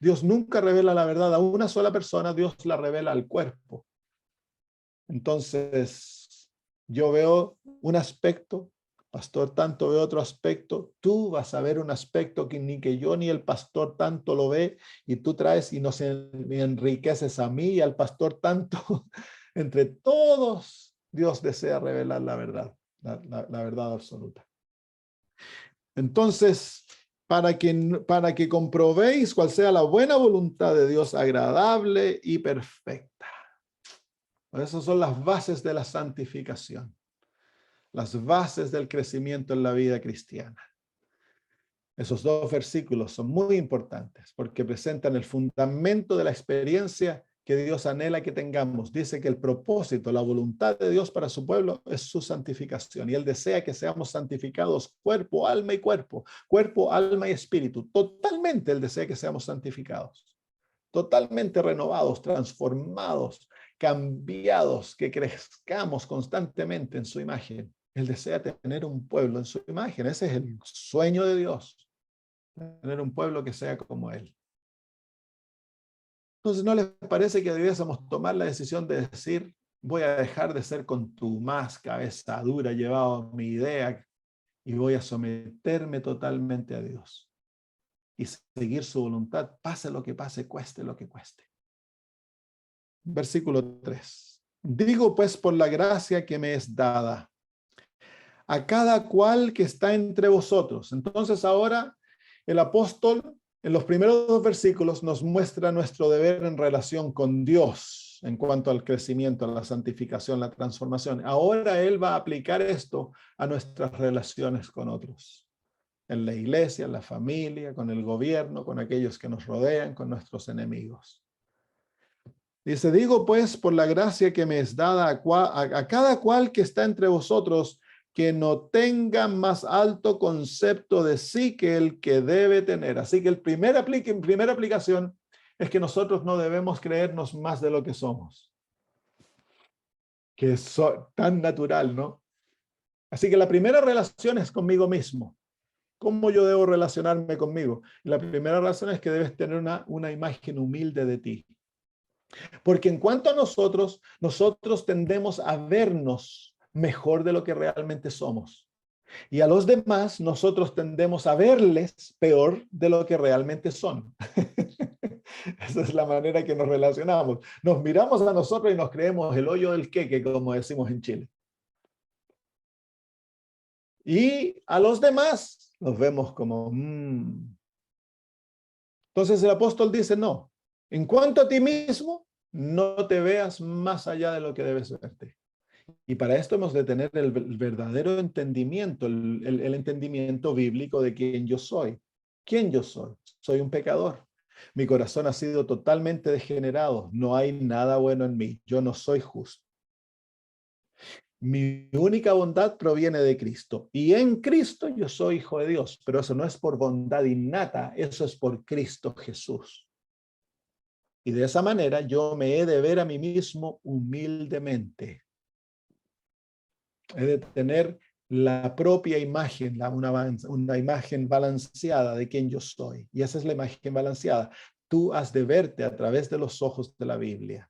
Dios nunca revela la verdad a una sola persona, Dios la revela al cuerpo. Entonces, yo veo un aspecto, pastor tanto ve otro aspecto, tú vas a ver un aspecto que ni que yo ni el pastor tanto lo ve, y tú traes y nos enriqueces a mí y al pastor tanto. Entre todos, Dios desea revelar la verdad, la verdad absoluta. Entonces, para que comprobéis cuál sea la buena voluntad de Dios, agradable y perfecta. Esas son las bases de la santificación, las bases del crecimiento en la vida cristiana. Esos dos versículos son muy importantes porque presentan el fundamento de la experiencia que Dios anhela que tengamos. Dice que el propósito, la voluntad de Dios para su pueblo es su santificación, y Él desea que seamos santificados cuerpo, alma y cuerpo, alma y espíritu. Totalmente Él desea que seamos santificados, totalmente renovados, transformados, cambiados, que crezcamos constantemente en su imagen. Él desea tener un pueblo en su imagen. Ese es el sueño de Dios, tener un pueblo que sea como Él. Entonces, ¿no les parece que debiésemos tomar la decisión de decir, voy a dejar de ser contumaz, cabeza dura, llevado a mi idea, y voy a someterme totalmente a Dios y seguir su voluntad, pase lo que pase, cueste lo que cueste? Versículo 3. Digo pues por la gracia que me es dada a cada cual que está entre vosotros. Entonces ahora el apóstol en los primeros dos versículos nos muestra nuestro deber en relación con Dios en cuanto al crecimiento, a la santificación, la transformación. Ahora él va a aplicar esto a nuestras relaciones con otros, en la iglesia, en la familia, con el gobierno, con aquellos que nos rodean, con nuestros enemigos. Dice, digo pues por la gracia que me es dada a cada cual que está entre vosotros, que no tenga más alto concepto de sí que el que debe tener. Así que primera aplicación es que nosotros no debemos creernos más de lo que somos, que es tan natural, ¿no? Así que la primera relación es conmigo mismo. ¿Cómo yo debo relacionarme conmigo? La primera razón es que debes tener una imagen humilde de ti. Porque en cuanto a nosotros tendemos a vernos mejor de lo que realmente somos. Y a los demás, nosotros tendemos a verles peor de lo que realmente son. Esa es la manera que nos relacionamos. Nos miramos a nosotros y nos creemos el hoyo del queque, como decimos en Chile. Y a los demás los vemos como... Entonces el apóstol dice, no, en cuanto a ti mismo, no te veas más allá de lo que debes verte. Y para esto hemos de tener el verdadero entendimiento, el entendimiento bíblico de quién yo soy. ¿Quién yo soy? Soy un pecador. Mi corazón ha sido totalmente degenerado. No hay nada bueno en mí. Yo no soy justo. Mi única bondad proviene de Cristo. Y en Cristo yo soy hijo de Dios. Pero eso no es por bondad innata. Eso es por Cristo Jesús. Y de esa manera yo me he de ver a mí mismo humildemente. He de tener la propia imagen, una imagen balanceada de quién yo soy. Y esa es la imagen balanceada. Tú has de verte a través de los ojos de la Biblia.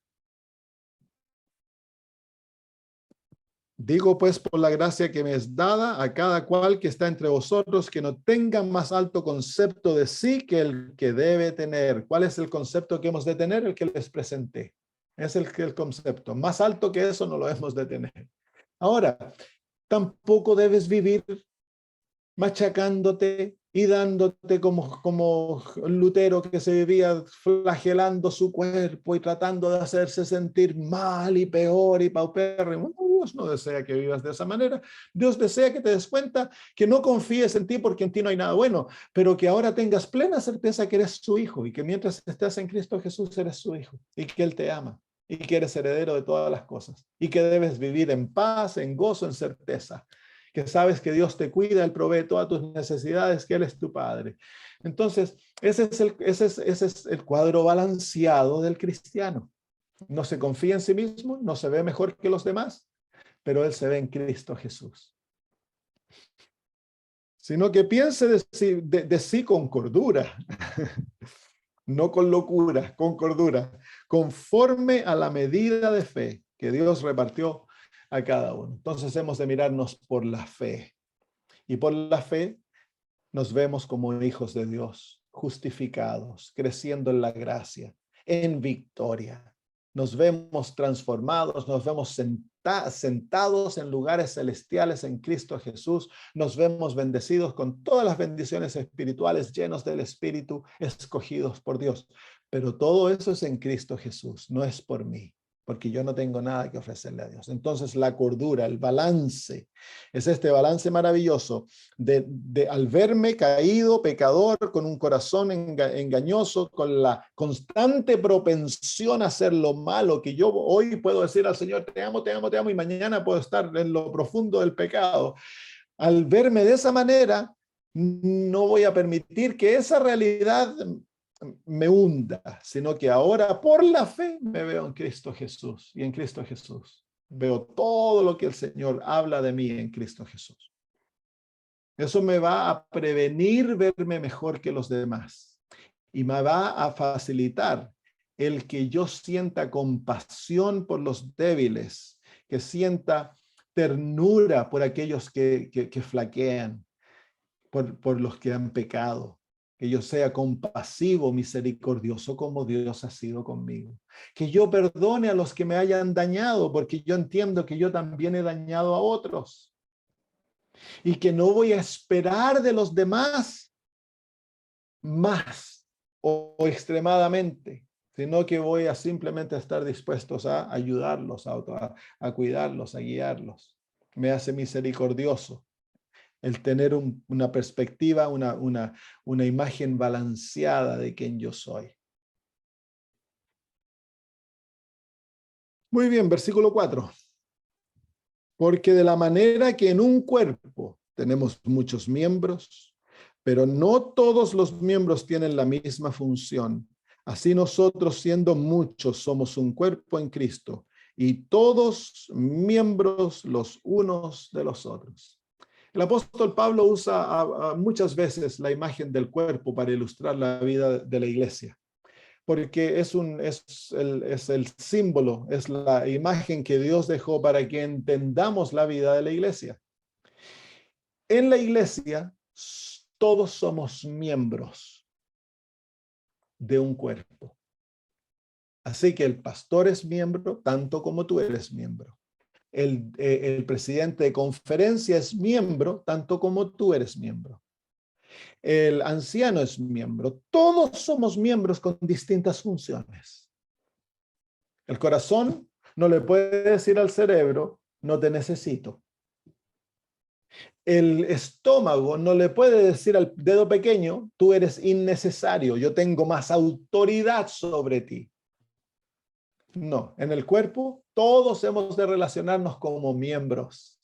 Digo pues por la gracia que me es dada a cada cual que está entre vosotros que no tenga más alto concepto de sí que el que debe tener. ¿Cuál es el concepto que hemos de tener? El que les presenté. Es el concepto. Más alto que eso no lo hemos de tener. Ahora, tampoco debes vivir machacándote y dándote como Lutero, que se vivía flagelando su cuerpo y tratando de hacerse sentir mal y peor y paupérrimo. Dios no desea que vivas de esa manera. Dios desea que te des cuenta, que no confíes en ti porque en ti no hay nada bueno, pero que ahora tengas plena certeza que eres su hijo y que mientras estés en Cristo Jesús eres su hijo y que Él te ama y que eres heredero de todas las cosas y que debes vivir en paz, en gozo, en certeza, que sabes que Dios te cuida, Él provee todas tus necesidades, que Él es tu Padre. Entonces, ese es el cuadro balanceado del cristiano. No se confía en sí mismo, no se ve mejor que los demás, pero Él se ve en Cristo Jesús. Sino que piense de sí con cordura, no con locura, con cordura, conforme a la medida de fe que Dios repartió a cada uno. Entonces hemos de mirarnos por la fe. Y por la fe nos vemos como hijos de Dios, justificados, creciendo en la gracia, en victoria. Nos vemos transformados, nos vemos sentados en lugares celestiales en Cristo Jesús. Nos vemos bendecidos con todas las bendiciones espirituales, llenos del Espíritu, escogidos por Dios. Pero todo eso es en Cristo Jesús, no es por mí, porque yo no tengo nada que ofrecerle a Dios. Entonces la cordura, el balance, es este balance maravilloso de al verme caído, pecador, con un corazón engañoso, con la constante propensión a hacer lo malo, que yo hoy puedo decir al Señor, te amo, te amo, te amo, y mañana puedo estar en lo profundo del pecado. Al verme de esa manera, no voy a permitir que esa realidad me hunda, sino que ahora por la fe me veo en Cristo Jesús, y en Cristo Jesús veo todo lo que el Señor habla de mí en Cristo Jesús. Eso me va a prevenir verme mejor que los demás y me va a facilitar el que yo sienta compasión por los débiles, que sienta ternura por aquellos que flaquean, por los que han pecado, que yo sea compasivo, misericordioso como Dios ha sido conmigo, que yo perdone a los que me hayan dañado, porque yo entiendo que yo también he dañado a otros, y que no voy a esperar de los demás más o extremadamente, sino que voy a simplemente estar dispuestos a ayudarlos, a cuidarlos, a guiarlos. Me hace misericordioso el tener una perspectiva, una imagen balanceada de quién yo soy. Muy bien, versículo 4. Porque de la manera que en un cuerpo tenemos muchos miembros, pero no todos los miembros tienen la misma función. Así nosotros, siendo muchos, somos un cuerpo en Cristo y todos miembros los unos de los otros. El apóstol Pablo usa muchas veces la imagen del cuerpo para ilustrar la vida de la iglesia, porque es el símbolo, es la imagen que Dios dejó para que entendamos la vida de la iglesia. En la iglesia, todos somos miembros de un cuerpo. Así que el pastor es miembro, tanto como tú eres miembro. El presidente de conferencia es miembro, tanto como tú eres miembro. El anciano es miembro. Todos somos miembros con distintas funciones. El corazón no le puede decir al cerebro, no te necesito. El estómago no le puede decir al dedo pequeño, tú eres innecesario, yo tengo más autoridad sobre ti. No, en el cuerpo todos hemos de relacionarnos como miembros,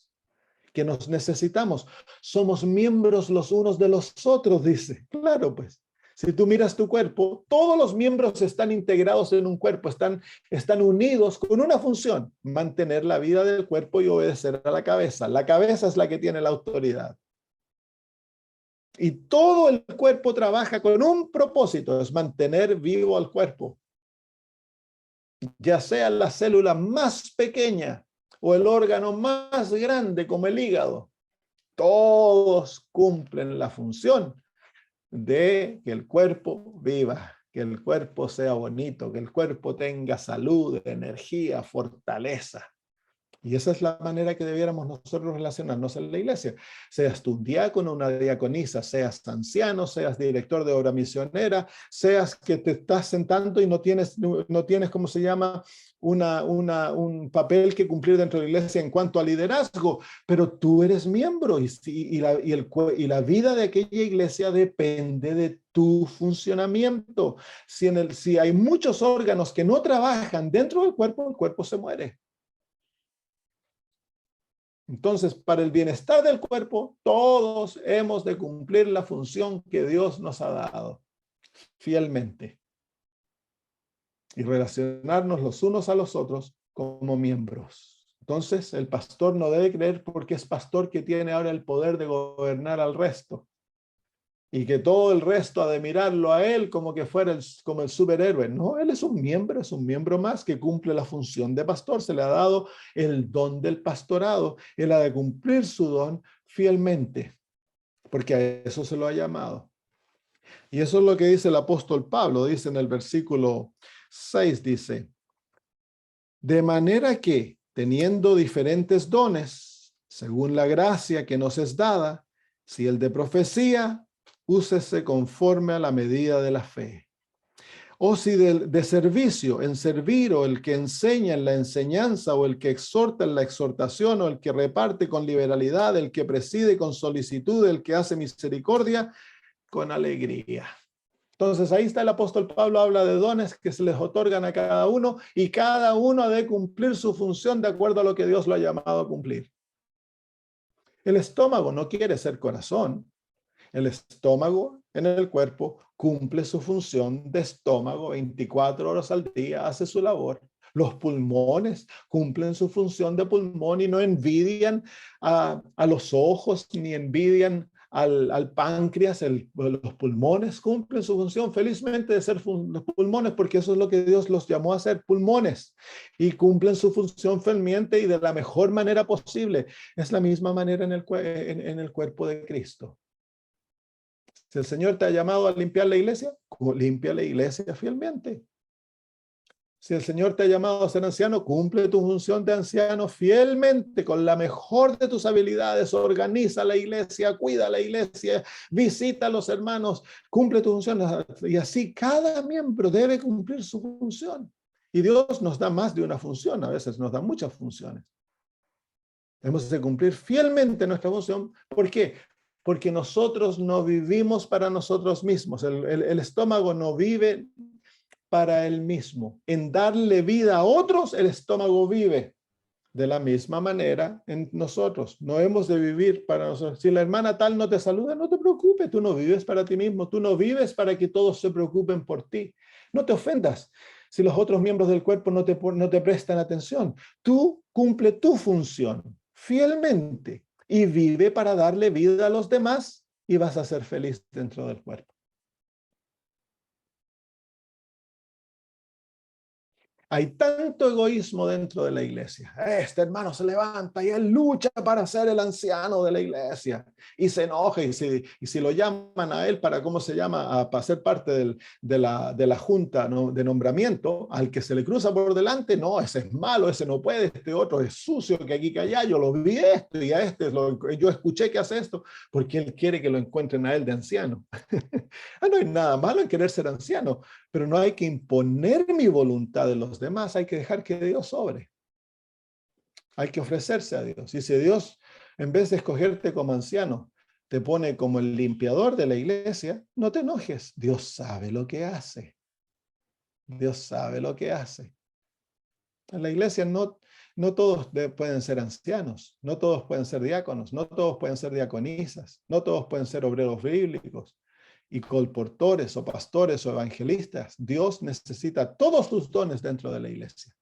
que nos necesitamos. Somos miembros los unos de los otros, dice. Claro, pues. Si tú miras tu cuerpo, todos los miembros están integrados en un cuerpo, están unidos con una función, mantener la vida del cuerpo y obedecer a la cabeza. La cabeza es la que tiene la autoridad. Y todo el cuerpo trabaja con un propósito, es mantener vivo al cuerpo. Ya sea la célula más pequeña o el órgano más grande como el hígado, todos cumplen la función de que el cuerpo viva, que el cuerpo sea bonito, que el cuerpo tenga salud, energía, fortaleza. Y esa es la manera que debiéramos nosotros relacionarnos en la iglesia. Seas tú un diácono, una diaconisa, seas anciano, seas director de obra misionera, seas que te estás sentando y no tienes ¿cómo se llama? Un papel que cumplir dentro de la iglesia en cuanto a liderazgo, pero tú eres miembro y la vida de aquella iglesia depende de tu funcionamiento. Si hay muchos órganos que no trabajan dentro del cuerpo, el cuerpo se muere. Entonces, para el bienestar del cuerpo, todos hemos de cumplir la función que Dios nos ha dado fielmente y relacionarnos los unos a los otros como miembros. Entonces, el pastor no debe creer porque es pastor que tiene ahora el poder de gobernar al resto y que todo el resto ha de mirarlo a él como que fuera como el superhéroe. No, él es un miembro más que cumple la función de pastor. Se le ha dado el don del pastorado. Él ha de cumplir su don fielmente, porque a eso se lo ha llamado. Y eso es lo que dice el apóstol Pablo, dice en el versículo 6, dice, de manera que, teniendo diferentes dones, según la gracia que nos es dada, si el de profecía, úsese conforme a la medida de la fe. O si de servicio, en servir, o el que enseña en la enseñanza, o el que exhorta en la exhortación, o el que reparte con liberalidad, el que preside con solicitud, el que hace misericordia, con alegría. Entonces ahí está el apóstol Pablo, habla de dones que se les otorgan a cada uno y cada uno ha de cumplir su función de acuerdo a lo que Dios lo ha llamado a cumplir. El estómago no quiere ser corazón. El estómago en el cuerpo cumple su función de estómago 24 horas al día, hace su labor. Los pulmones cumplen su función de pulmón y no envidian a los ojos ni envidian al páncreas. Los pulmones cumplen su función felizmente de ser los pulmones, porque eso es lo que Dios los llamó a ser, pulmones, y cumplen su función felizmente y de la mejor manera posible. Es la misma manera en el cuerpo de Cristo. Si el Señor te ha llamado a limpiar la iglesia, limpia la iglesia fielmente. Si el Señor te ha llamado a ser anciano, cumple tu función de anciano fielmente, con la mejor de tus habilidades. Organiza la iglesia, cuida la iglesia, visita a los hermanos, cumple tu función. Y así cada miembro debe cumplir su función. Y Dios nos da más de una función, a veces nos da muchas funciones. Hemos de cumplir fielmente nuestra función. ¿Por qué? Porque nosotros no vivimos para nosotros mismos. El estómago no vive para él mismo. En darle vida a otros, el estómago vive. De la misma manera en nosotros. No hemos de vivir para nosotros. Si la hermana tal no te saluda, no te preocupes. Tú no vives para ti mismo. Tú no vives para que todos se preocupen por ti. No te ofendas si los otros miembros del cuerpo no te prestan atención. Tú cumple tu función fielmente y vive para darle vida a los demás y vas a ser feliz dentro del cuerpo. Hay tanto egoísmo dentro de la iglesia. Este hermano se levanta y él lucha para ser el anciano de la iglesia y se enoja y si lo llaman a él para, ¿cómo se llama? Para ser parte de la junta, ¿no?, de nombramiento, al que se le cruza por delante, no, ese es malo, ese no puede, este otro es sucio, que aquí, que allá, yo lo vi esto y a este, yo escuché que hace esto, porque él quiere que lo encuentren a él de anciano. No hay nada malo en querer ser anciano, pero no hay que imponer mi voluntad de los demás, hay que dejar que Dios obre. Hay que ofrecerse a Dios. Y si Dios, en vez de escogerte como anciano, te pone como el limpiador de la iglesia, no te enojes. Dios sabe lo que hace. Dios sabe lo que hace. En la iglesia no todos pueden ser ancianos, no todos pueden ser diáconos, no todos pueden ser diaconisas, no todos pueden ser obreros bíblicos y colportores o pastores o evangelistas. Dios necesita todos tus dones dentro de la iglesia.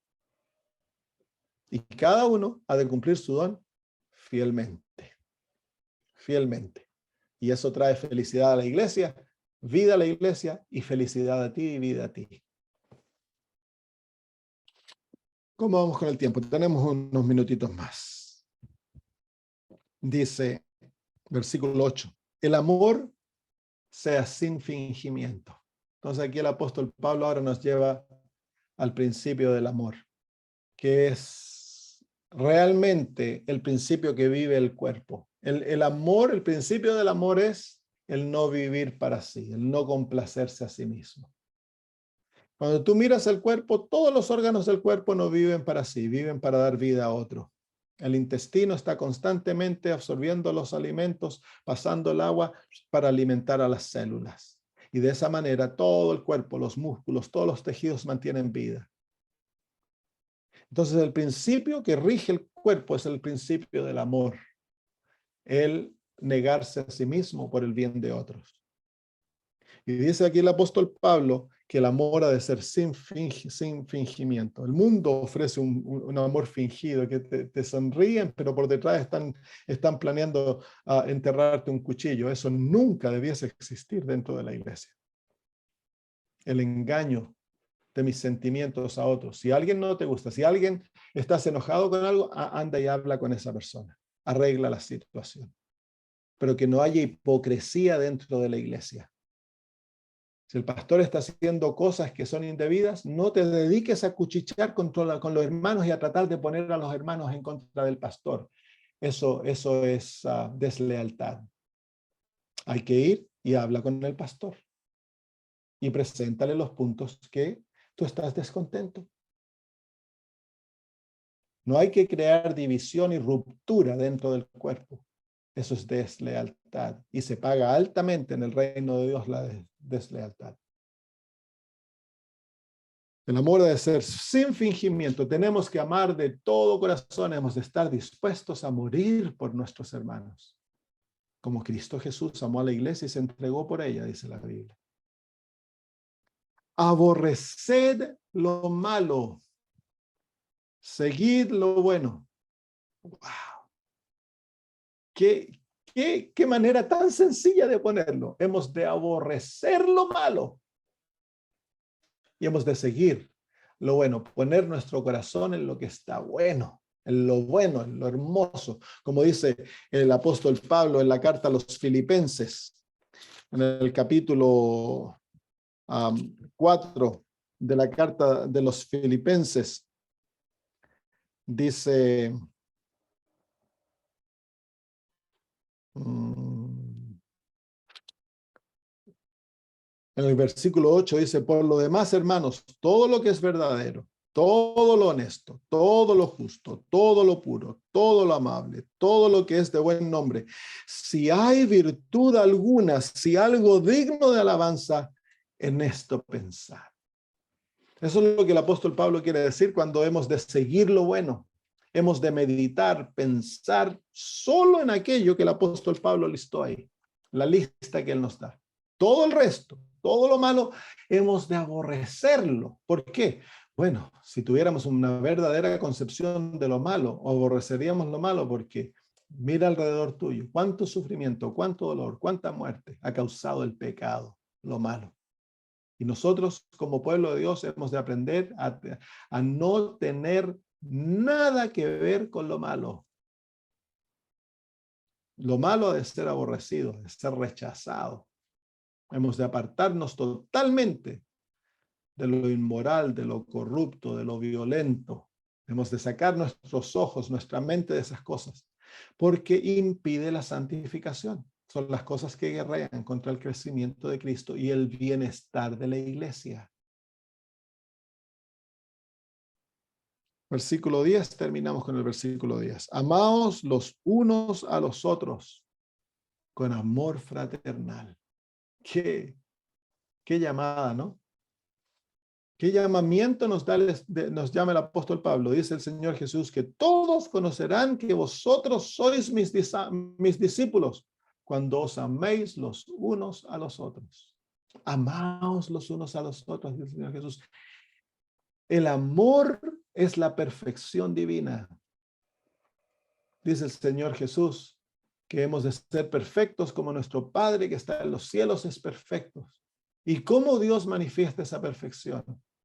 Y cada uno ha de cumplir su don fielmente. Fielmente. Y eso trae felicidad a la iglesia, vida a la iglesia y felicidad a ti y vida a ti. ¿Cómo vamos con el tiempo? Tenemos unos minutitos más. Dice, versículo 8, el amor sea sin fingimiento. Entonces aquí el apóstol Pablo ahora nos lleva al principio del amor, que es realmente el principio que vive el cuerpo. El amor, el principio del amor es el no vivir para sí, el no complacerse a sí mismo. Cuando tú miras el cuerpo, todos los órganos del cuerpo no viven para sí, viven para dar vida a otro. El intestino está constantemente absorbiendo los alimentos, pasando el agua para alimentar a las células. Y de esa manera todo el cuerpo, los músculos, todos los tejidos mantienen vida. Entonces el principio que rige el cuerpo es el principio del amor. El negarse a sí mismo por el bien de otros. Y dice aquí el apóstol Pablo que el amor ha de ser sin fingimiento. El mundo ofrece un amor fingido, que te sonríen, pero por detrás están planeando enterrarte un cuchillo. Eso nunca debiese existir dentro de la iglesia. El engaño de mis sentimientos a otros. Si alguien no te gusta, si alguien estás enojado con algo, anda y habla con esa persona. Arregla la situación. Pero que no haya hipocresía dentro de la iglesia. Si el pastor está haciendo cosas que son indebidas, no te dediques a cuchichear con los hermanos y a tratar de poner a los hermanos en contra del pastor. Eso es deslealtad. Hay que ir y habla con el pastor y preséntale los puntos que tú estás descontento. No hay que crear división y ruptura dentro del cuerpo. Eso es deslealtad y se paga altamente en el reino de Dios la deslealtad. El amor debe ser sin fingimiento. Tenemos que amar de todo corazón. Hemos de estar dispuestos a morir por nuestros hermanos. Como Cristo Jesús amó a la iglesia y se entregó por ella, dice la Biblia. Aborreced lo malo. Seguid lo bueno. ¡Wow! ¿Qué manera tan sencilla de ponerlo? Hemos de aborrecer lo malo. Y hemos de seguir lo bueno, poner nuestro corazón en lo que está bueno, en lo hermoso, como dice el apóstol Pablo en la carta a los Filipenses, en el capítulo 4 de la carta de los Filipenses, dice, en el versículo 8 dice, por lo demás, hermanos, todo lo que es verdadero, todo lo honesto, todo lo justo, todo lo puro, todo lo amable, todo lo que es de buen nombre, si hay virtud alguna, si algo digno de alabanza, en esto pensar. Eso es lo que el apóstol Pablo quiere decir cuando hemos de seguir lo bueno. Hemos de meditar, pensar solo en aquello que el apóstol Pablo listó ahí, la lista que él nos da. Todo el resto, todo lo malo, hemos de aborrecerlo. ¿Por qué? Bueno, si tuviéramos una verdadera concepción de lo malo, aborreceríamos lo malo porque mira alrededor tuyo, cuánto sufrimiento, cuánto dolor, cuánta muerte ha causado el pecado, lo malo. Y nosotros como pueblo de Dios hemos de aprender a no tener nada que ver con lo malo. Lo malo ha de ser aborrecido, de ser rechazado. Hemos de apartarnos totalmente de lo inmoral, de lo corrupto, de lo violento. Hemos de sacar nuestros ojos, nuestra mente de esas cosas, porque impide la santificación. Son las cosas que guerrean contra el crecimiento de Cristo y el bienestar de la iglesia. Versículo 10, terminamos con el versículo 10. Amaos los unos a los otros con amor fraternal. Qué llamada, ¿no? ¿Qué llamamiento nos llama el apóstol Pablo? Dice el Señor Jesús que todos conocerán que vosotros sois mis discípulos cuando os améis los unos a los otros. Amaos los unos a los otros, dice el Señor Jesús. El amor es la perfección divina. Dice el Señor Jesús que hemos de ser perfectos como nuestro Padre que está en los cielos es perfecto. ¿Y cómo Dios manifiesta esa perfección?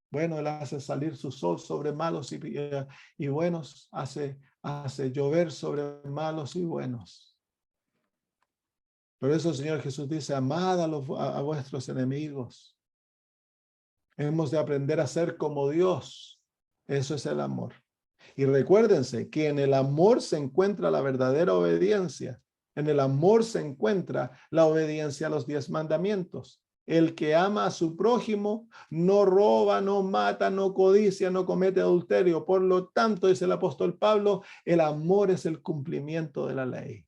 Bueno, Él hace salir su sol sobre malos y buenos, hace llover sobre malos y buenos. Por eso el Señor Jesús dice, amad a vuestros enemigos. Hemos de aprender a ser como Dios. Eso es el amor. Y recuérdense que en el amor se encuentra la verdadera obediencia. En el amor se encuentra la obediencia a los 10 mandamientos. El que ama a su prójimo no roba, no mata, no codicia, no comete adulterio. Por lo tanto, dice el apóstol Pablo, el amor es el cumplimiento de la ley.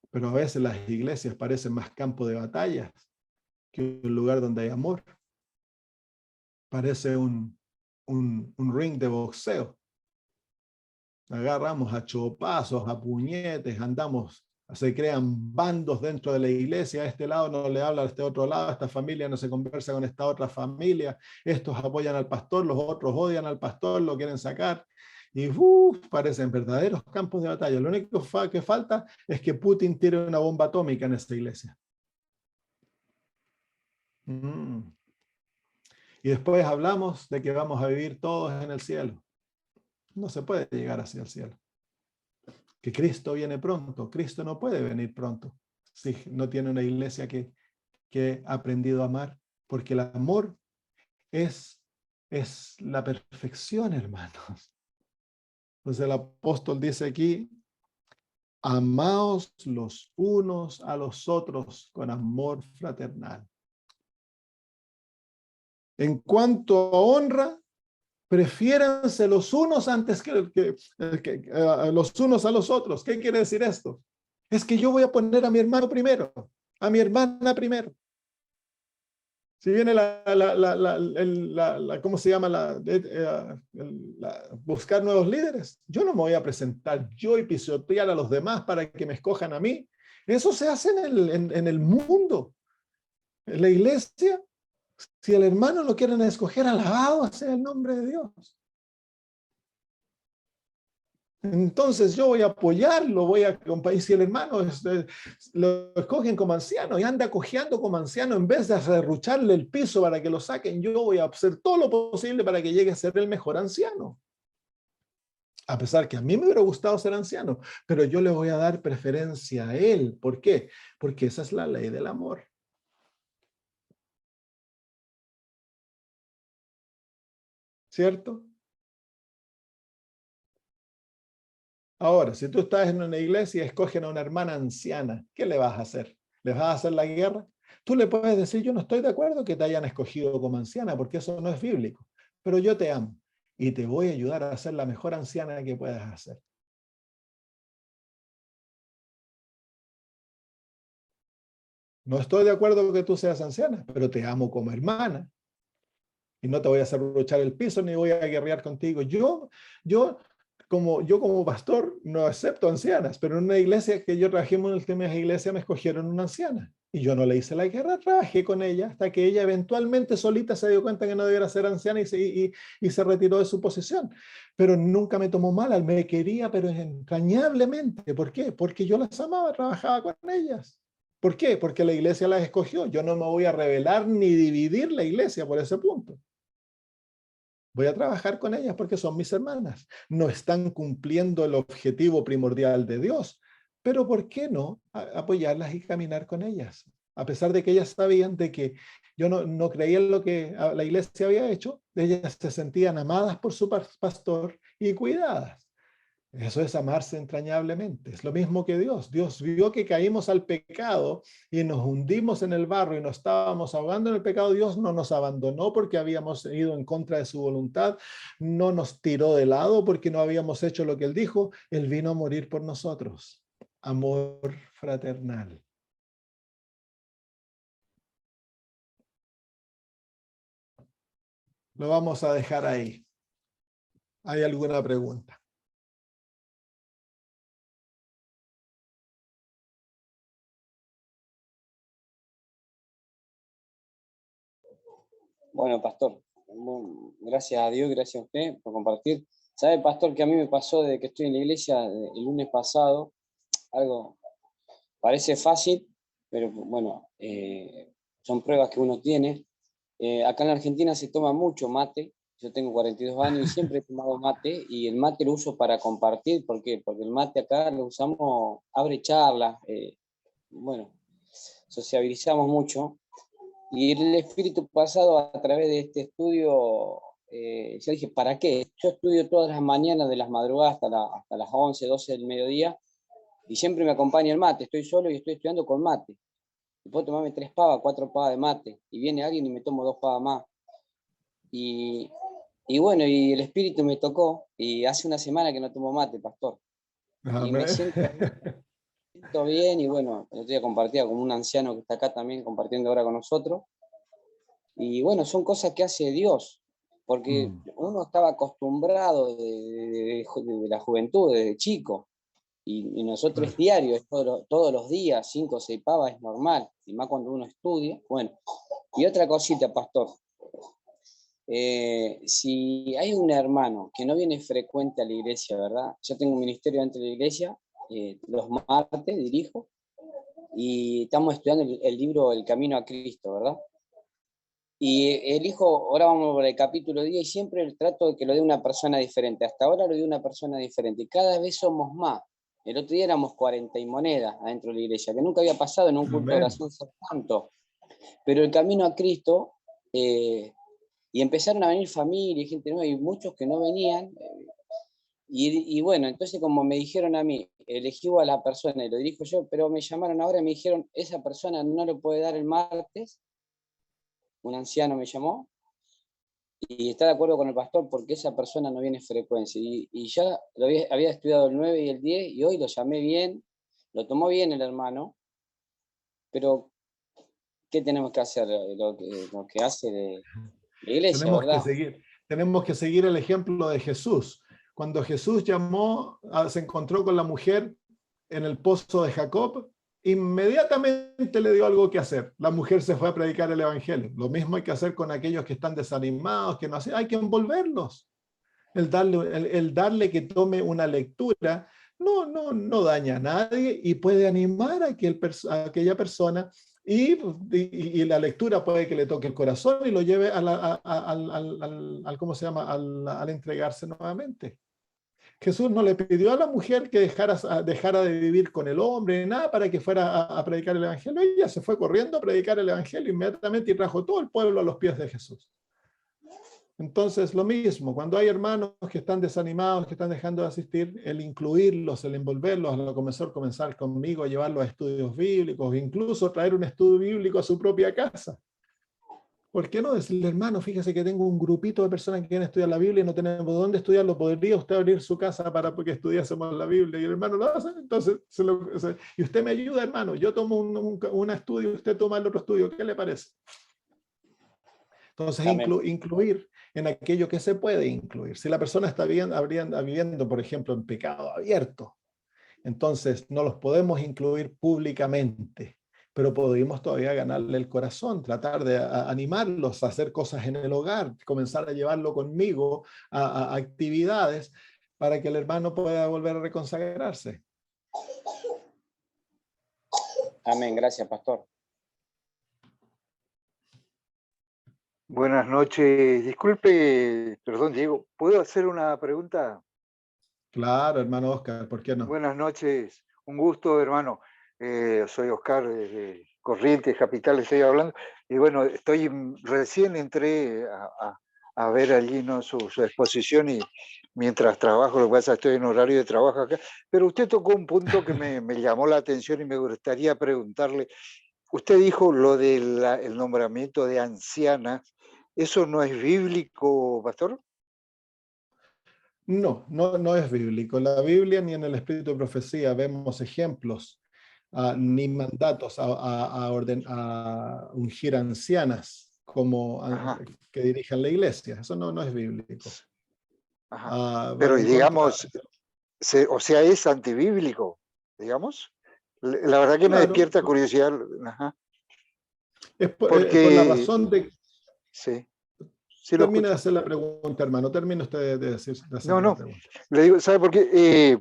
Pero a veces las iglesias parecen más campo de batallas que un lugar donde hay amor. Parece un ring de boxeo. Agarramos a chopazos, a puñetes, andamos, se crean bandos dentro de la iglesia, este lado no le habla a este otro lado, esta familia no se conversa con esta otra familia, estos apoyan al pastor, los otros odian al pastor, lo quieren sacar, y parecen verdaderos campos de batalla. Lo único que falta es que Putin tire una bomba atómica en esta iglesia. Y después hablamos de que vamos a vivir todos en el cielo. No se puede llegar hacia el cielo. Que Cristo viene pronto. Cristo no puede venir pronto si no tiene una iglesia que ha aprendido a amar, porque el amor es la perfección, hermanos. Entonces el apóstol dice aquí, amaos los unos a los otros con amor fraternal. En cuanto a honra, prefiéranse los unos antes que los unos a los otros. ¿Qué quiere decir esto? Es que yo voy a poner a mi hermano primero, a mi hermana primero. Si viene ¿cómo se llama? Buscar nuevos líderes. Yo no me voy a presentar yo y pisotear a los demás para que me escojan a mí. Eso se hace en el mundo. En la iglesia, si el hermano lo quieren escoger, alabado sea el nombre de Dios. Entonces yo voy a apoyarlo, voy a acompañar. Si el hermano lo escogen como anciano y anda cojeando como anciano, en vez de derrucharle el piso para que lo saquen, yo voy a hacer todo lo posible para que llegue a ser el mejor anciano. A pesar que a mí me hubiera gustado ser anciano, pero yo le voy a dar preferencia a él. ¿Por qué? Porque esa es la ley del amor. ¿Cierto? Ahora, si tú estás en una iglesia y escogen a una hermana anciana, ¿qué le vas a hacer? ¿Les vas a hacer la guerra? Tú le puedes decir, yo no estoy de acuerdo que te hayan escogido como anciana, porque eso no es bíblico, pero yo te amo y te voy a ayudar a ser la mejor anciana que puedas hacer. No estoy de acuerdo que tú seas anciana, pero te amo como hermana y no te voy a hacer luchar el piso ni voy a guerrear contigo. Yo como pastor no acepto ancianas, pero en una iglesia que yo trabajé en últimas iglesias me escogieron una anciana y yo no le hice la guerra, trabajé con ella hasta que ella eventualmente solita se dio cuenta que no debiera ser anciana y se retiró de su posición. Pero nunca me tomó mal, me quería, pero entrañablemente. ¿Por qué? Porque yo las amaba, trabajaba con ellas. ¿Por qué? Porque la iglesia las escogió. Yo no me voy a rebelar ni dividir la iglesia por ese punto. Voy a trabajar con ellas porque son mis hermanas. No están cumpliendo el objetivo primordial de Dios, pero ¿por qué no apoyarlas y caminar con ellas? A pesar de que ellas sabían de que yo no creía en lo que la iglesia había hecho, ellas se sentían amadas por su pastor y cuidadas. Eso es amarse entrañablemente. Es lo mismo que Dios. Dios vio que caímos al pecado y nos hundimos en el barro y nos estábamos ahogando en el pecado. Dios no nos abandonó porque habíamos ido en contra de su voluntad. No nos tiró de lado porque no habíamos hecho lo que Él dijo. Él vino a morir por nosotros. Amor fraternal. Lo vamos a dejar ahí. ¿Hay alguna pregunta? Bueno, pastor, gracias a Dios, gracias a usted por compartir. ¿Sabe, pastor, que a mí me pasó desde que estoy en la iglesia el lunes pasado? Algo parece fácil, pero bueno, son pruebas que uno tiene. Acá en la Argentina se toma mucho mate. Yo tengo 42 años y siempre he tomado mate, y el mate lo uso para compartir. ¿Por qué? Porque el mate acá lo usamos, abre charlas, bueno, sociabilizamos mucho. Y el espíritu pasado, a través de este estudio, yo dije, ¿para qué? Yo estudio todas las mañanas, de las madrugadas hasta las 11, 12 del mediodía, y siempre me acompaña el mate. Estoy solo y estoy estudiando con mate. Y puedo tomarme 3 pavas, 4 pavas de mate, y viene alguien y me tomo 2 pavas más. Y, y bueno, y el espíritu me tocó, y hace una semana que no tomo mate, pastor. Y me Amén. siento bien, y bueno, el otro día compartía con un anciano que está acá también compartiendo ahora con nosotros. Y bueno, son cosas que hace Dios, porque uno estaba acostumbrado de la juventud, desde chico, y nosotros es diario, es todos los días, 5 o 6 pavas es normal, y más cuando uno estudia. Bueno, y otra cosita, pastor, si hay un hermano que no viene frecuente a la iglesia, ¿verdad? Yo tengo un ministerio dentro de la iglesia, los martes dirijo, y estamos estudiando el libro El Camino a Cristo, ¿verdad? Y elijo, ahora vamos por el capítulo 10, y siempre trato de que lo dé una persona diferente. Hasta ahora lo dio una persona diferente, y cada vez somos más. El otro día éramos 40 y monedas adentro de la iglesia, que nunca había pasado en un culto de Amén. oración ser tanto. Pero el camino a Cristo, y empezaron a venir familias, gente nueva, y muchos que no venían. Y bueno, entonces, como me dijeron a mí, elegí a la persona y lo dirijo yo, pero me llamaron ahora y me dijeron, esa persona no lo puede dar el martes. Un anciano me llamó y está de acuerdo con el pastor porque esa persona no viene frecuencia. Y ya había estudiado el 9 y el 10, y hoy lo llamé bien, lo tomó bien el hermano, pero ¿qué tenemos que hacer? Lo que hace de la iglesia, ¿verdad? Tenemos que seguir el ejemplo de Jesús. Cuando Jesús llamó, se encontró con la mujer en el pozo de Jacob, inmediatamente le dio algo que hacer. La mujer se fue a predicar el evangelio. Lo mismo hay que hacer con aquellos que están desanimados, que no hacen, hay que envolverlos. El darle que tome una lectura no daña a nadie y puede animar a aquella persona, y la lectura puede que le toque el corazón y lo lleve al ¿cómo se llama? Al entregarse nuevamente. Jesús no le pidió a la mujer que dejara de vivir con el hombre, nada, para que fuera a predicar el evangelio. Ella se fue corriendo a predicar el evangelio inmediatamente y trajo todo el pueblo a los pies de Jesús. Entonces, lo mismo, cuando hay hermanos que están desanimados, que están dejando de asistir, el incluirlos, el envolverlos, a comenzar conmigo, a llevarlos a estudios bíblicos, incluso traer un estudio bíblico a su propia casa. ¿Por qué no decirle, hermano, fíjese que tengo un grupito de personas que quieren estudiar la Biblia y no tenemos dónde estudiarlo? ¿Podría usted abrir su casa para que estudiásemos la Biblia? Y el hermano lo hace, entonces, y usted me ayuda, hermano, yo tomo un estudio y usted toma el otro estudio, ¿qué le parece? Entonces, incluir en aquello que se puede incluir. Si la persona está viviendo, por ejemplo, en pecado abierto, entonces no los podemos incluir públicamente, pero podemos todavía ganarle el corazón, tratar de animarlos a hacer cosas en el hogar, comenzar a llevarlo conmigo a actividades para que el hermano pueda volver a reconsagrarse. Amén, gracias, pastor. Buenas noches. Disculpe, perdón, Diego, ¿puedo hacer una pregunta? Claro, hermano Oscar, ¿por qué no? Buenas noches, un gusto, hermano. Soy Oscar de Corrientes, Capital, estoy hablando. Y bueno, recién entré a ver allí, ¿no?, su exposición, y mientras trabajo, lo que pasa es que estoy en horario de trabajo acá, pero usted tocó un punto que me llamó la atención y me gustaría preguntarle. Usted dijo lo del el nombramiento de ancianas. ¿Eso no es bíblico, pastor? No, no, no es bíblico. En la Biblia ni en el Espíritu de Profecía vemos ejemplos, ni mandatos a ungir ancianas como Ajá, que dirijan la iglesia. Eso no, no es bíblico. ajá. Va Pero en contra, digamos, o sea, es antibíblico, digamos. La verdad que me claro, despierta curiosidad. Ajá. por la Porque, razón de... sí, sí lo Termina de escucho. hacer la pregunta, hermano. Termina usted de No, hacerme la no, pregunta. le digo, ¿sabe por qué?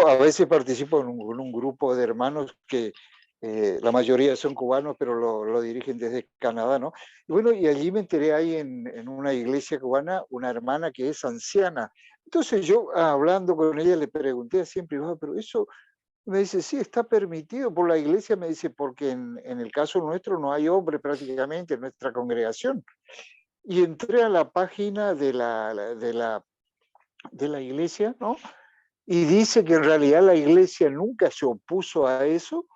A veces participo en un grupo de hermanos que la mayoría son cubanos, pero lo dirigen desde Canadá, ¿no? Y bueno, y allí me enteré, ahí en una iglesia cubana, una hermana que es anciana. Entonces yo, hablando con ella, le pregunté así en privado, pero eso, me dice, sí, está permitido por la iglesia, me dice, porque en el caso nuestro no hay hombres prácticamente en nuestra congregación. Y entré a la página de la iglesia, ¿no? Y dice que en realidad la iglesia nunca se opuso a eso,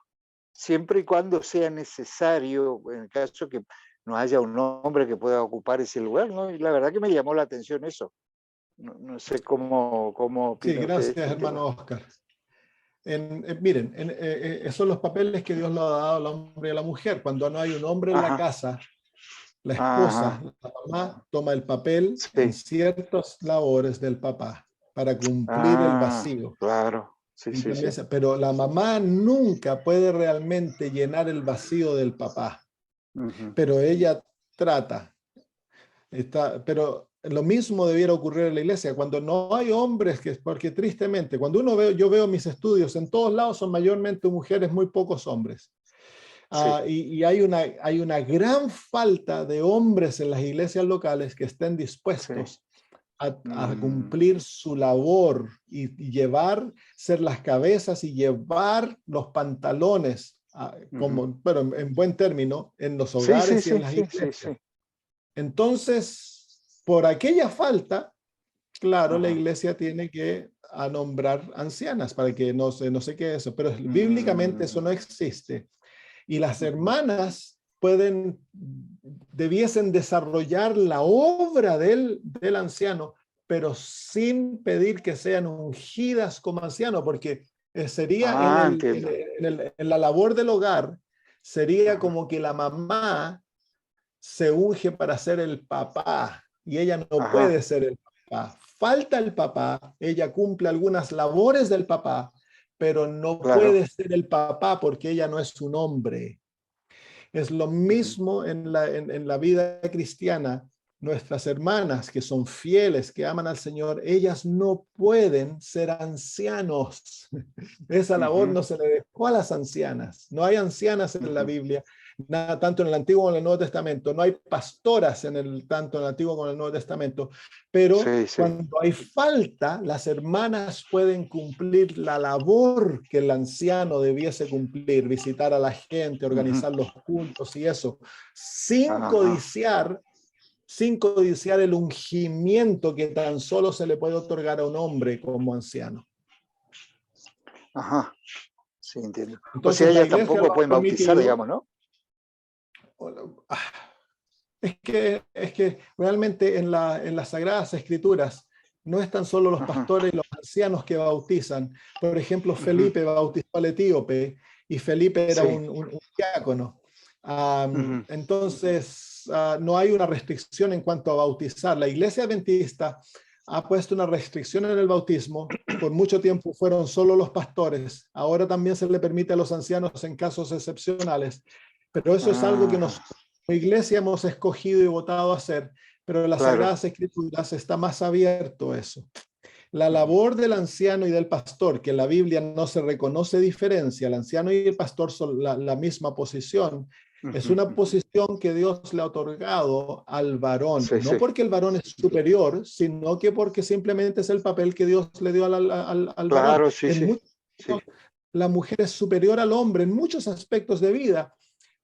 siempre y cuando sea necesario, en el caso que no haya un hombre que pueda ocupar ese lugar, ¿no? Y la verdad que me llamó la atención eso. No sé cómo Sí, opina usted de gracias, este hermano tema. Oscar. Miren, esos son los papeles que Dios le ha dado al hombre y a la mujer. Cuando no hay un hombre en la Ajá, casa, la esposa, ajá, la mamá, toma el papel en sí. ciertas labores del papá para cumplir el Ah, vacío. claro, sí, sí, sí. Pero la mamá nunca puede realmente llenar el vacío del papá, Ujú. pero ella trata. Pero lo mismo debiera ocurrir en la iglesia, cuando no hay hombres, porque tristemente, cuando yo veo mis estudios, en todos lados son mayormente mujeres, muy pocos hombres. Sí. Y hay una gran falta de hombres en las iglesias locales que estén Sí. dispuestos a Mm, cumplir su labor y llevar, ser las cabezas y llevar los pantalones, ujú. pero en buen término, en los Sí, sí, hogares y en sí, las sí, sí, iglesias. sí. Entonces, por aquella falta, claro, la Ajá. iglesia tiene que nombrar ancianas para que no se quede eso, pero bíblicamente eso Mm, no existe. Y las ujú. hermanas debiesen desarrollar la obra del anciano, pero sin pedir que sean ungidas como anciano, porque sería Ah, entiendo. en la labor del hogar, sería Ajá, como que la mamá se unge para ser el papá y ella no ajá, puede ser el papá. Falta el papá, ella cumple algunas labores del papá, pero no claro. puede ser el papá porque ella no es un hombre. Es lo Ujú, mismo en la vida cristiana. Nuestras hermanas que son fieles, que aman al Señor, ellas no pueden ser ancianos. Esa labor ujú, no se le dejó a las ancianas. No hay ancianas en la ujú. Biblia, nada, tanto en el Antiguo como en el Nuevo Testamento. No hay pastoras tanto en el Antiguo como en el Nuevo Testamento. Pero Sí, sí. cuando hay falta, las hermanas pueden cumplir la labor que el anciano debiese cumplir, visitar a la gente, Ujú. organizar los cultos y eso, sin Ajá, codiciar, sin codiciar el ungimiento que tan solo se le puede otorgar a un hombre como anciano. ajá. Sí, entiendo. O sea, Entonces la ellas iglesia lo tampoco ha pueden bautizar, permitido. digamos, ¿no? Es que realmente en las Sagradas Escrituras no es tan solo los Ajá. pastores y los ancianos que bautizan. Por ejemplo, Ujú. Felipe bautizó al etíope y Felipe era Sí. un diácono. Ujú. Entonces, no hay una restricción en cuanto a bautizar. La Iglesia Adventista ha puesto una restricción en el bautismo. Por mucho tiempo fueron solo los pastores. Ahora también se le permite a los ancianos en casos excepcionales. Pero eso es algo que Ajá. nosotros como iglesia hemos escogido y votado a hacer. Pero en las Claro. Sagradas Escrituras está más abierto eso. La Ujú. labor del anciano y del pastor, que en la Biblia no se reconoce diferencia, el anciano y el pastor son la misma posición, es Ujú, una ujú. posición que Dios le ha otorgado al varón, Sí, no sí. porque el varón es superior, sino que porque simplemente es el papel que Dios le dio al varón. Claro, sí, En sí. muchos Sí. la mujer es superior al hombre en muchos aspectos de vida,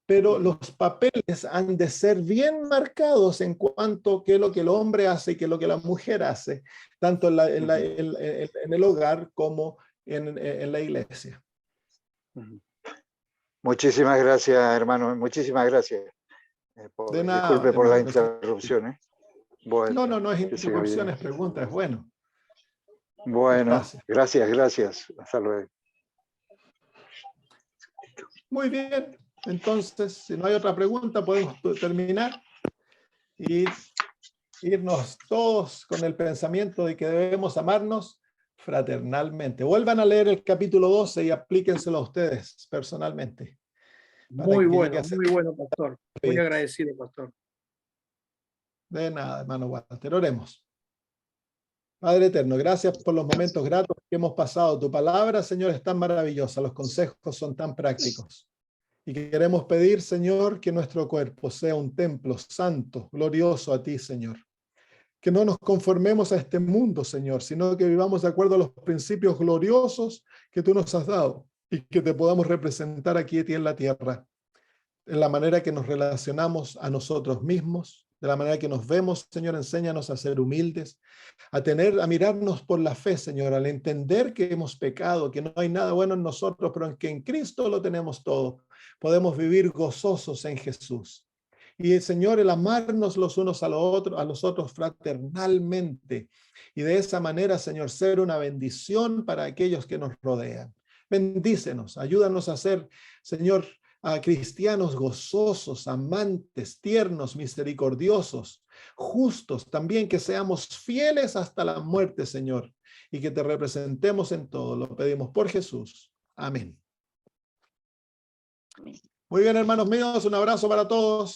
pero los papeles han de ser bien marcados en cuanto a qué es lo que el hombre hace y qué es lo que la mujer hace, tanto en el hogar como en la iglesia. Muchísimas gracias, hermano. Muchísimas gracias. De nada, Disculpe por la hermano. interrupción. Bueno, No es que siga bien. interrupción, es pregunta, es bueno. Bueno, gracias. Hasta luego. Muy bien, entonces, si no hay otra pregunta, podemos terminar y irnos todos con el pensamiento de que debemos amarnos fraternalmente. Vuelvan a leer el capítulo 12 y aplíquenselo a ustedes personalmente. Muy bueno, pastor. Muy agradecido, pastor. De nada, hermano Walter. Oremos. Padre eterno, gracias por los momentos gratos que hemos pasado. Tu palabra, Señor, es tan maravillosa. Los consejos son tan prácticos. Y queremos pedir, Señor, que nuestro cuerpo sea un templo santo, glorioso a ti, Señor. Que no nos conformemos a este mundo, Señor, sino que vivamos de acuerdo a los principios gloriosos que tú nos has dado y que te podamos representar aquí en la tierra, en la manera que nos relacionamos a nosotros mismos, de la manera que nos vemos, Señor, enséñanos a ser humildes, a mirarnos por la fe, Señor, al entender que hemos pecado, que no hay nada bueno en nosotros, pero que en Cristo lo tenemos todo. Podemos vivir gozosos en Jesús. Y, Señor, el amarnos los unos a los otros fraternalmente. Y de esa manera, Señor, ser una bendición para aquellos que nos rodean. Bendícenos, ayúdanos a ser, Señor, a cristianos gozosos, amantes, tiernos, misericordiosos, justos, también que seamos fieles hasta la muerte, Señor, y que te representemos en todo. Lo pedimos por Jesús. Amén. Muy bien, hermanos míos, un abrazo para todos.